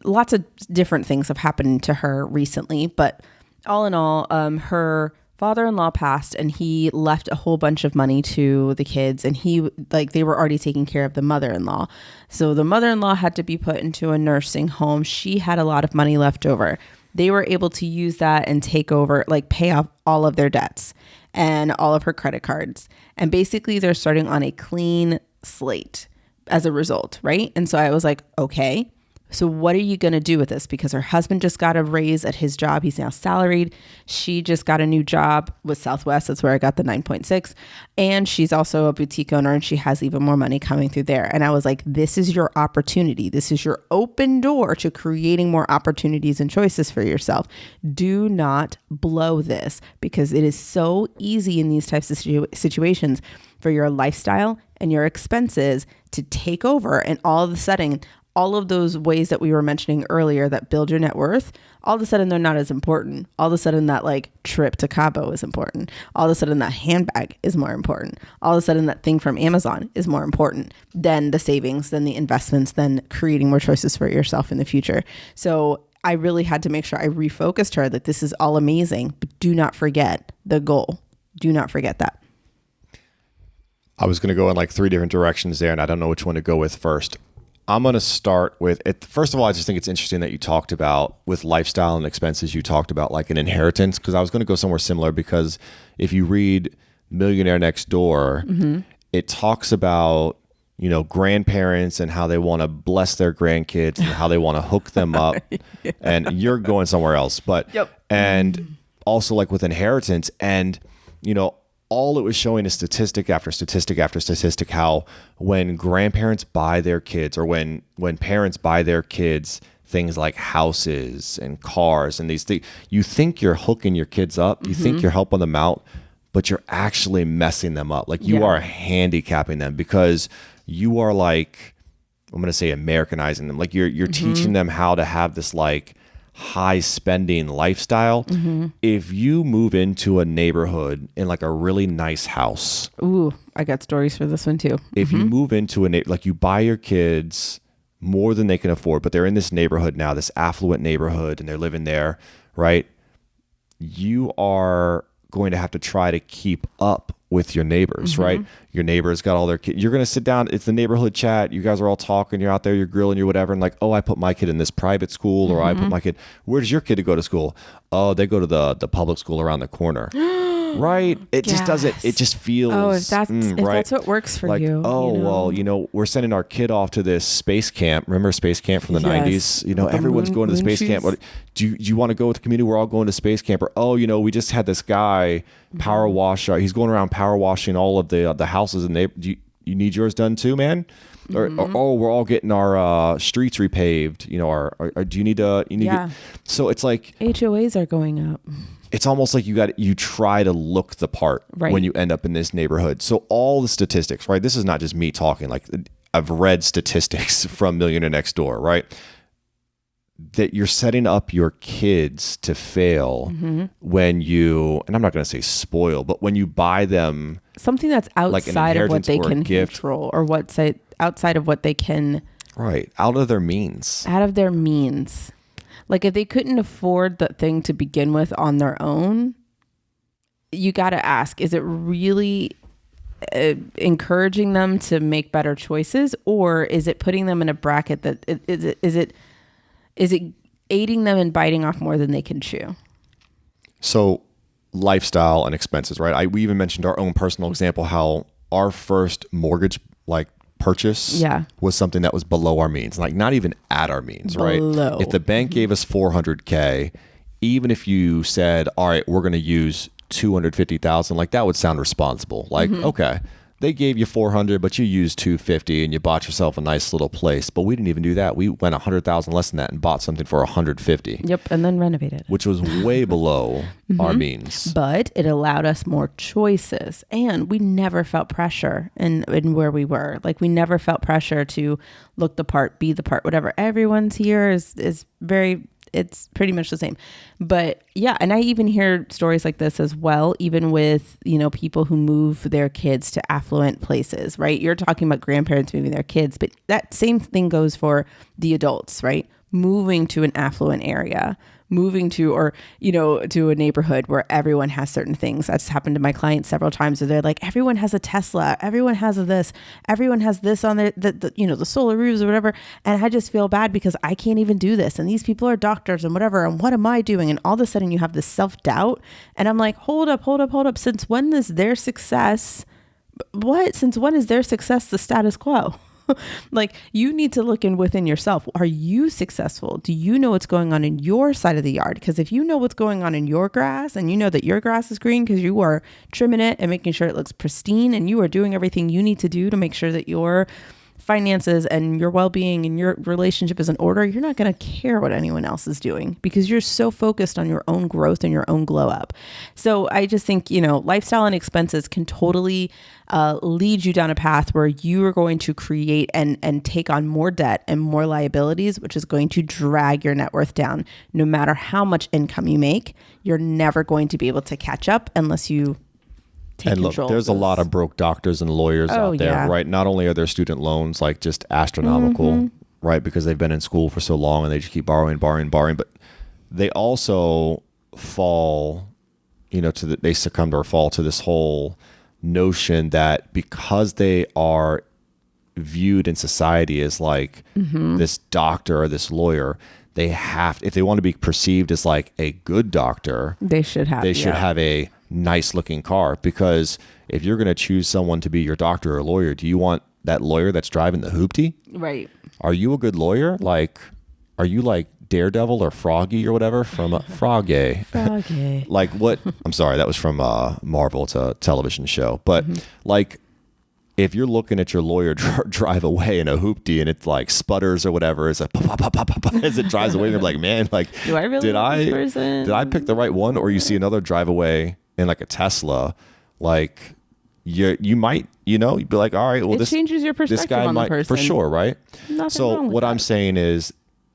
Lots of different things have happened to her recently, but all in all, her father-in-law passed and he left a whole bunch of money to the kids, and they were already taking care of the mother-in-law. So the mother-in-law had to be put into a nursing home. She had a lot of money left over. They were able to use that and take over, pay off all of their debts and all of her credit cards. And basically they're starting on a clean slate as a result, right? And so I was like, okay, so what are you going to do with this? Because her husband just got a raise at his job. He's now salaried. She just got a new job with Southwest. That's where I got the 9.6. And she's also a boutique owner, and she has even more money coming through there. And I was like, this is your opportunity. This is your open door to creating more opportunities and choices for yourself. Do not blow this, because it is so easy in these types of situations for your lifestyle and your expenses to take over. And all of a sudden, all of those ways that we were mentioning earlier that build your net worth, all of a sudden they're not as important. All of a sudden that trip to Cabo is important. All of a sudden that handbag is more important. All of a sudden that thing from Amazon is more important than the savings, than the investments, than creating more choices for yourself in the future. So I really had to make sure I refocused her that this is all amazing, but do not forget the goal. Do not forget that. I was going to go in 3 different directions there, and I don't know which one to go with first. I'm going to start with it. First of all, I just think it's interesting that you talked about with lifestyle and expenses, you talked about an inheritance, because I was going to go somewhere similar, because if you read Millionaire Next Door, it talks about, grandparents and how they want to bless their grandkids and how they want to hook them up. Yeah. And you're going somewhere else, but, and also with inheritance, and, all it was showing is statistic after statistic after statistic, how when grandparents buy their kids, or when parents buy their kids things like houses and cars and these things, you think you're hooking your kids up, you think you're helping them out, but you're actually messing them up. You are handicapping them, because you are I'm going to say Americanizing them. You're teaching them how to have this high spending lifestyle. If you move into a neighborhood in a really nice house. Ooh, I got stories for this one too. If you move into you buy your kids more than they can afford, but they're in this neighborhood now, this affluent neighborhood, and they're living there, right? You are going to have to try to keep up with your neighbors, right? Your neighbors got all their kids. You're going to sit down. It's the neighborhood chat. You guys are all talking. You're out there. You're grilling. You're whatever. And oh, I put my kid in this private school, or I put my kid. Where does your kid go to school? Oh, they go to the public school around the corner. right? It just doesn't. It just feels. Oh, if that's if right. that's what works for like, you. oh, you know? well, we're sending our kid off to this space camp. Remember space camp from the Yes. 90s? Everyone's going to the space camp. Do you want to go with the community? We're all going to space camp. Or, oh, we just had this guy power wash. He's going around power washing all of the houses, and you need yours done too, man? Or we're all getting our streets repaved. Do you need to? So it's like HOAs are going up. It's almost like you try to look the part when you end up in this neighborhood. So all the statistics, right? This is not just me talking. Like I've read statistics from Millionaire Next Door, right? That you're setting up your kids to fail when you, and I'm not going to say spoil, but when you buy them something that's outside of what they can gift, control, or outside of what they can, right? Out of their means. Like if they couldn't afford the thing to begin with on their own, you got to ask, is it really encouraging them to make better choices, or is it putting them in a bracket that is it aiding them in biting off more than they can chew? So lifestyle and expenses, right? We even mentioned our own personal example, how our first mortgage purchase was something that was below our means, like not even at our means, right? If the bank gave us $400K, even if you said, all right, we're going to use $250,000, like that would sound responsible. Like, okay, they gave you $400, but you used $250 and you bought yourself a nice little place. But we didn't even do that. We went $100,000 less than that and bought something for $150. Yep, and then renovated, which was way below our means. But it allowed us more choices, and we never felt pressure in where we were. Like we never felt pressure to look the part, be the part, whatever. Everyone's here is very. It's pretty much the same. But yeah, and I even hear stories like this as well, even with, people who move their kids to affluent places, right? You're talking about grandparents moving their kids, but that same thing goes for the adults, right? Moving to an affluent area, moving to, or, to a neighborhood where everyone has certain things. That's happened to my clients several times where they're like, everyone has a Tesla, everyone has everyone has this on their, the solar roofs or whatever. And I just feel bad because I can't even do this. And these people are doctors and whatever. And what am I doing? And all of a sudden you have this self-doubt. And I'm like, hold up. Since when is their success? Since when is their success the status quo? Like you need to look within yourself. Are you successful? Do you know what's going on in your side of the yard? Because if you know what's going on in your grass and you know that your grass is green because you are trimming it and making sure it looks pristine and you are doing everything you need to do to make sure that your finances and your well-being and your relationship is in order, you're not going to care what anyone else is doing because you're so focused on your own growth and your own glow up. So I just think, lifestyle and expenses can totally lead you down a path where you are going to create and take on more debt and more liabilities, which is going to drag your net worth down. No matter how much income you make, you're never going to be able to catch up unless you and look, there's a lot of broke doctors and lawyers out there, right? Not only are their student loans like just astronomical, right? Because they've been in school for so long and they just keep borrowing, but they also fall, they succumb or fall to this whole notion that because they are viewed in society as like this doctor or this lawyer, they have, if they want to be perceived as like a good doctor, they should have a nice looking car. Because if you're going to choose someone to be your doctor or lawyer, do you want that lawyer that's driving the hoopty? Right. Are you a good lawyer? Like, are you like Daredevil or Froggy or whatever from Froggy? Like what? I'm sorry, that was from Marvel. It's a television show. But like, if you're looking at your lawyer drive away in a hoopty and it like sputters or whatever, it's like as it drives away, you're like, man, like, do I really did I pick the right one? Or you see another drive away in like a Tesla, like you might, you'd be like, all right, well, this changes your perspective this guy on might, the person. for sure, right? Nothing wrong with what that. I'm saying is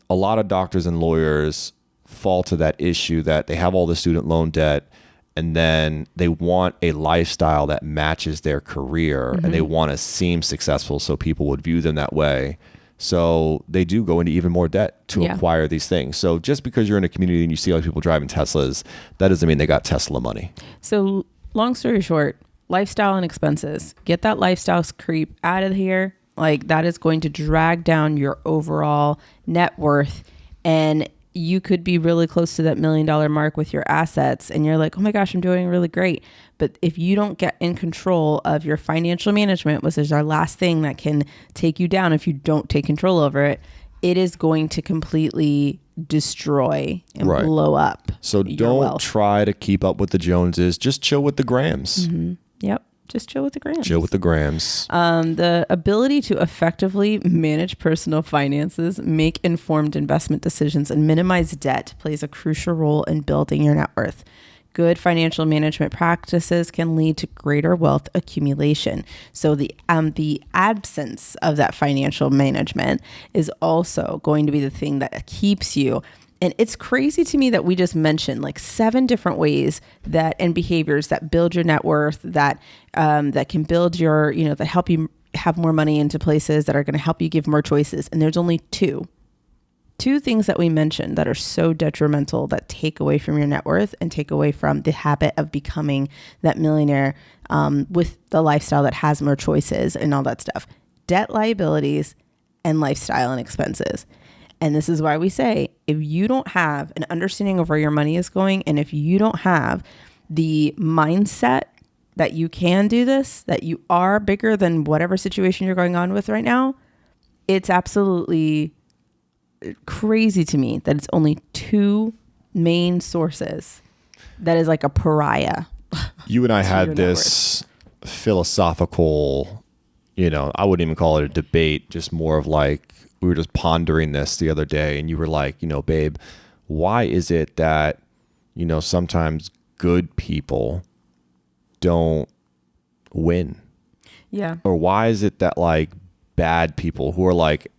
a lot of doctors and lawyers fall to that issue that they have all the student loan debt, and then they want a lifestyle that matches their career and they want to seem successful so people would view them that way. So they do go into even more debt to acquire these things. So just because you're in a community and you see other people driving Teslas, that doesn't mean they got Tesla money. So long story short, lifestyle and expenses. Get that lifestyle creep out of here. Like that is going to drag down your overall net worth. And you could be really close to that $1 million mark with your assets and you're like, oh my gosh, I'm doing really great. But if you don't get in control of your financial management, which is our last thing that can take you down if you don't take control over it, it is going to completely destroy and blow up. So don't try to keep up with the Joneses. Just chill with the Grams. Yep. Just chill with the Grams. Chill with the Grams. The ability to effectively manage personal finances, make informed investment decisions, and minimize debt plays a crucial role in building your net worth. Good financial management practices can lead to greater wealth accumulation. So the absence of that financial management is also going to be the thing that keeps you. And it's crazy to me that we just mentioned like 7 different ways that and behaviors that build your net worth, that can build your, that help you have more money into places that are going to help you give more choices. And there's only two things that we mentioned that are so detrimental that take away from your net worth and take away from the habit of becoming that millionaire with the lifestyle that has more choices and all that stuff. Debt, liabilities, and lifestyle and expenses. And this is why we say, if you don't have an understanding of where your money is going, and if you don't have the mindset that you can do this, that you are bigger than whatever situation you're going on with right now, it's absolutely crazy to me that it's only 2 main sources that is like a pariah. You and I had this philosophical, I wouldn't even call it a debate, just more of like, we were just pondering this the other day, and you were like, babe, why is it that, sometimes good people don't win? Yeah. Or why is it that like bad people who are like,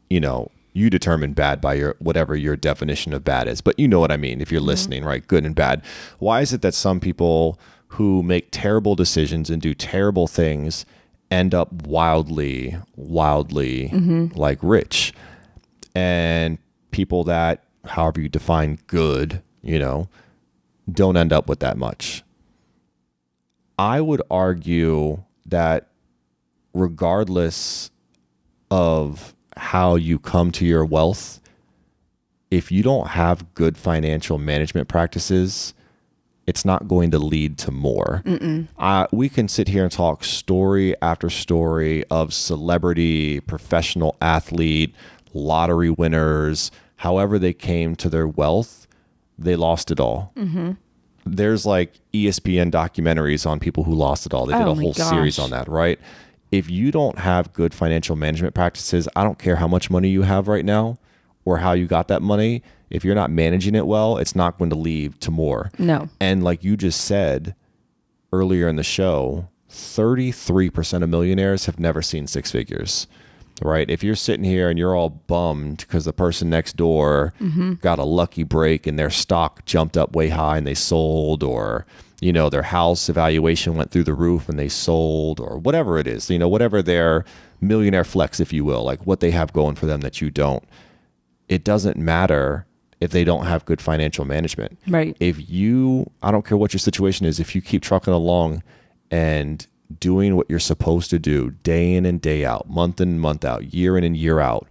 you determine bad by your whatever your definition of bad is, but you know what I mean if you're listening, right? Good and bad. Why is it that some people who make terrible decisions and do terrible things end up wildly like rich, and people that, however you define good, don't end up with that much? I would argue that regardless of how you come to your wealth, if you don't have good financial management practices, it's not going to lead to more. We can sit here and talk story after story of celebrity, professional athlete, lottery winners. However they came to their wealth, they lost it all. There's like ESPN documentaries on people who lost it all. They did a whole series on that, right? If you don't have good financial management practices, I don't care how much money you have right now or how you got that money. If you're not managing it well, it's not going to lead to more. No. And like you just said earlier in the show, 33% of millionaires have never seen 6 figures, right? If you're sitting here and you're all bummed because the person next door got a lucky break and their stock jumped up way high and they sold, or, their house evaluation went through the roof and they sold, or whatever it is, whatever their millionaire flex, if you will, like what they have going for them that you don't, it doesn't matter if they don't have good financial management. Right. I don't care what your situation is, if you keep trucking along and doing what you're supposed to do day in and day out, month in and month out, year in and year out,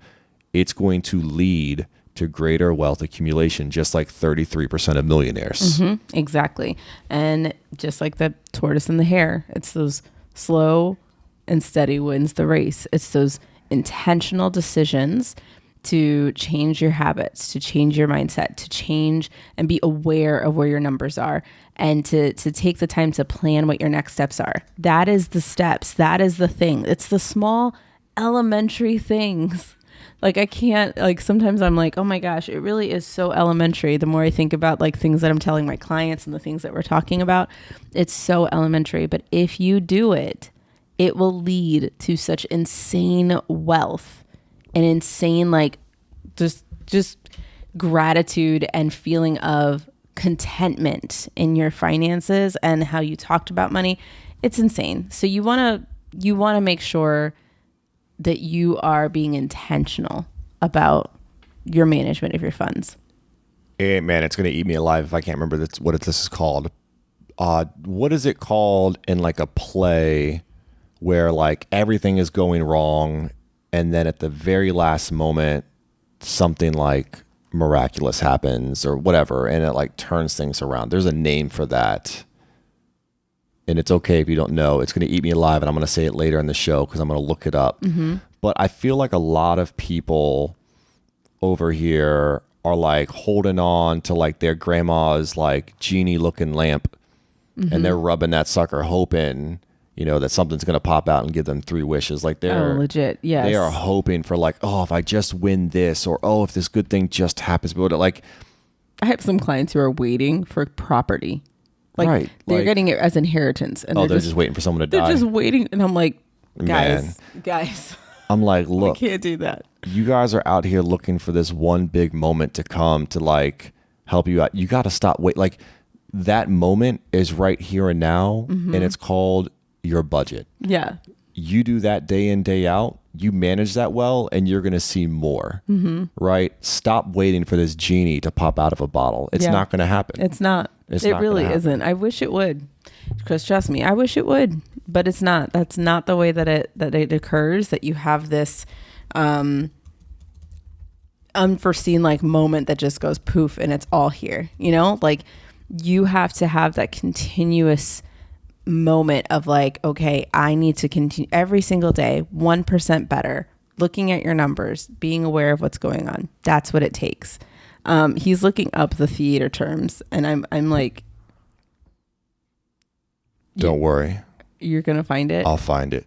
it's going to lead to greater wealth accumulation, just like 33% of millionaires. Exactly. And just like the tortoise and the hare, it's those slow and steady wins the race. It's those intentional decisions to change your habits, to change your mindset, to change and be aware of where your numbers are, and to take the time to plan what your next steps are. That is the steps. That is the thing. It's the small elementary things. Like sometimes I'm like, oh my gosh, it really is so elementary. The more I think about like things that I'm telling my clients and the things that we're talking about, it's so elementary. But if you do it, it will lead to such insane wealth and insane, like just gratitude and feeling of contentment in your finances and how you talked about money. It's insane. So you want to make sure that you are being intentional about your management of your funds. Hey, man, it's going to eat me alive if I can't remember what this is called. What is it called in like a play where like everything is going wrong, and then at the very last moment, something like miraculous happens or whatever, and it like turns things around. There's a name for that. And it's okay if you don't know. It's going to eat me alive, and I'm going to say it later in the show because I'm going to look it up. But I feel like a lot of people over here are like holding on to like their grandma's like genie looking lamp, and they're rubbing that sucker hoping, you know, that something's going to pop out and give them 3 wishes. Like they're legit. Yes. They are hoping for like, oh, if I just win this, or oh, if this good thing just happens. But like, I have some clients who are waiting for property. Like right, they're like, getting it as inheritance. And they're just waiting for someone to die. They're just waiting. And I'm like, Man. guys. I'm like, look, I can't do that. You guys are out here looking for this one big moment to come to like help you out. You got to stop. Wait, like that moment is right here and now, and it's called your budget. Yeah. You do that day in, day out. You manage that well, and you're going to see more, right? Stop waiting for this genie to pop out of a bottle. It's not going to happen. It's not. It really isn't. I wish it would. Because trust me, I wish it would, but it's not. That's not the way that it occurs, that you have this unforeseen like moment that just goes poof and it's all here. You know, like you have to have that continuous moment of like, okay, I need to continue every single day 1% better, looking at your numbers, being aware of what's going on. That's what it takes. He's looking up the theater terms, and I'm like, don't worry, you're gonna find it. I'll find it.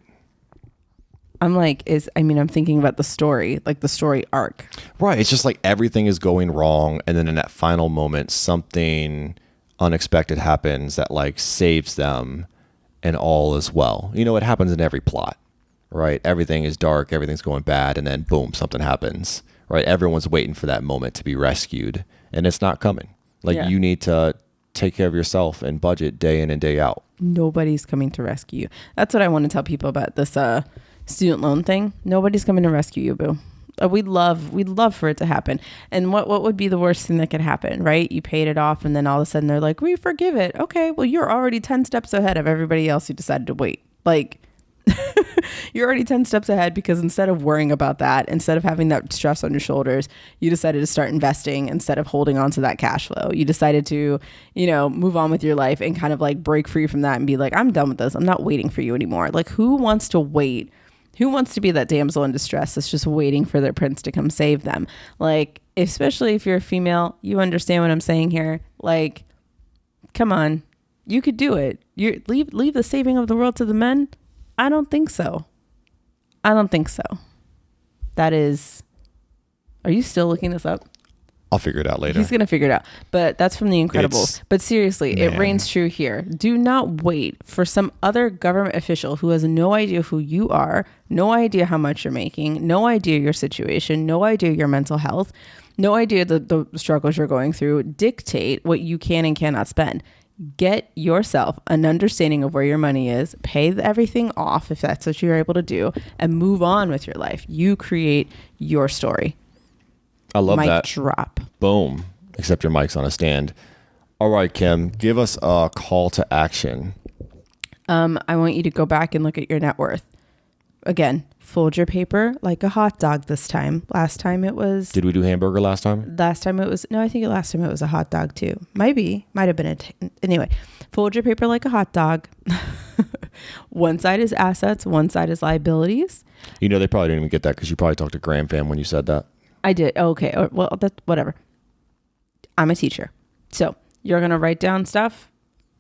I'm like, I'm thinking about the story, like the story arc. Right. It's just like everything is going wrong, and then in that final moment, something unexpected happens that like saves them, and all is well. You know, it happens in every plot, right? Everything is dark, everything's going bad, and then boom, something happens, right? Everyone's waiting for that moment to be rescued, and it's not coming. Like you need to take care of yourself and budget day in and day out. Nobody's coming to rescue you. That's what I want to tell people about this student loan thing. Nobody's coming to rescue you, boo. We'd love for it to happen. And what would be the worst thing that could happen, right? You paid it off, and then all of a sudden they're like, we forgive it. Okay, well, you're already 10 steps ahead of everybody else who decided to wait. Like, you're already 10 steps ahead because instead of worrying about that, instead of having that stress on your shoulders, you decided to start investing instead of holding on to that cash flow. You decided to, you know, move on with your life and kind of like break free from that and be like, I'm done with this. I'm not waiting for you anymore. Like, who wants to wait? Who wants to be that damsel in distress that's just waiting for their prince to come save them? Like, especially if you're a female, you understand what I'm saying here. Like, come on, you could do it. You leave the saving of the world to the men. I don't think so. That is, are you still looking this up? I'll figure it out later. He's going to figure it out. But that's from The Incredibles. But seriously, it reigns true here. Do not wait for some other government official who has no idea who you are, no idea how much you're making, no idea your situation, no idea your mental health, no idea the struggles you're going through, dictate what you can and cannot spend. Get yourself an understanding of where your money is, pay everything off if that's what you're able to do, and move on with your life. You create your story. I love Mic that. Drop. Boom. Except your mic's on a stand. All right, Kim, give us a call to action. I want you to go back and look at your net worth. Again, fold your paper like a hot dog this time. Last time it was... Did we do hamburger last time? Last time it was... No, I think last time it was a hot dog too. Might have been anyway, fold your paper like a hot dog. One side is assets, one side is liabilities. You know, they probably didn't even get that because you probably talked to Graham Fam when you said that. I did. Okay. Well, that's whatever. I'm a teacher. So you're going to write down stuff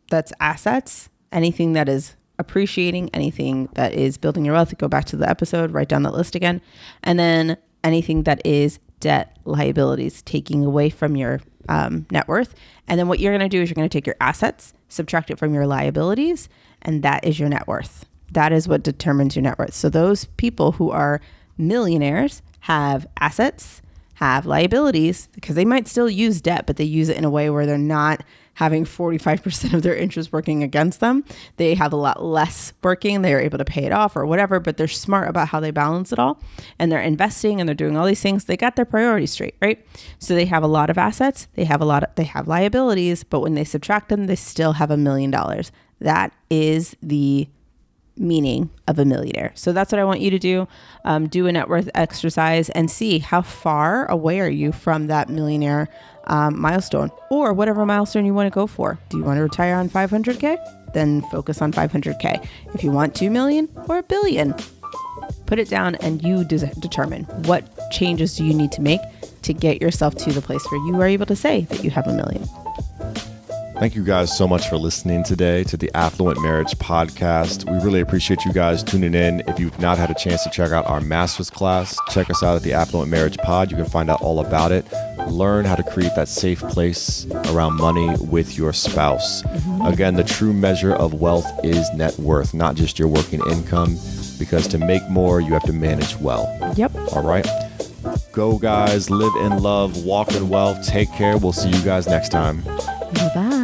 that's assets, anything that is appreciating, anything that is building your wealth. Go back to the episode, write down that list again. And then anything that is debt, liabilities, taking away from your net worth. And then what you're going to do is you're going to take your assets, subtract it from your liabilities, and that is your net worth. That is what determines your net worth. So those people who are millionaires have assets, have liabilities, because they might still use debt, but they use it in a way where they're not having 45% of their interest working against them. They have a lot less working. They're able to pay it off or whatever, but they're smart about how they balance it all. And they're investing and they're doing all these things. They got their priorities straight, right? So they have a lot of assets. They have liabilities, but when they subtract them, they still have $1 million. That is the meaning of a millionaire. So that's what I want you to do. Do a net worth exercise and see how far away are you from that millionaire milestone, or whatever milestone you want to go for. Do you want to retire on 500K? Then focus on 500K. If you want 2 million or a billion, put it down and you determine what changes do you need to make to get yourself to the place where you are able to say that you have a million. Thank you guys so much for listening today to the Affluent Marriage Podcast. We really appreciate you guys tuning in. If you've not had a chance to check out our master's class, check us out at the Affluent Marriage Pod. You can find out all about it. Learn how to create that safe place around money with your spouse. Again, the true measure of wealth is net worth, not just your working income, because to make more, you have to manage well. Yep. All right. Go, guys. Live in love, walk in wealth. Take care. We'll see you guys next time. Bye-bye.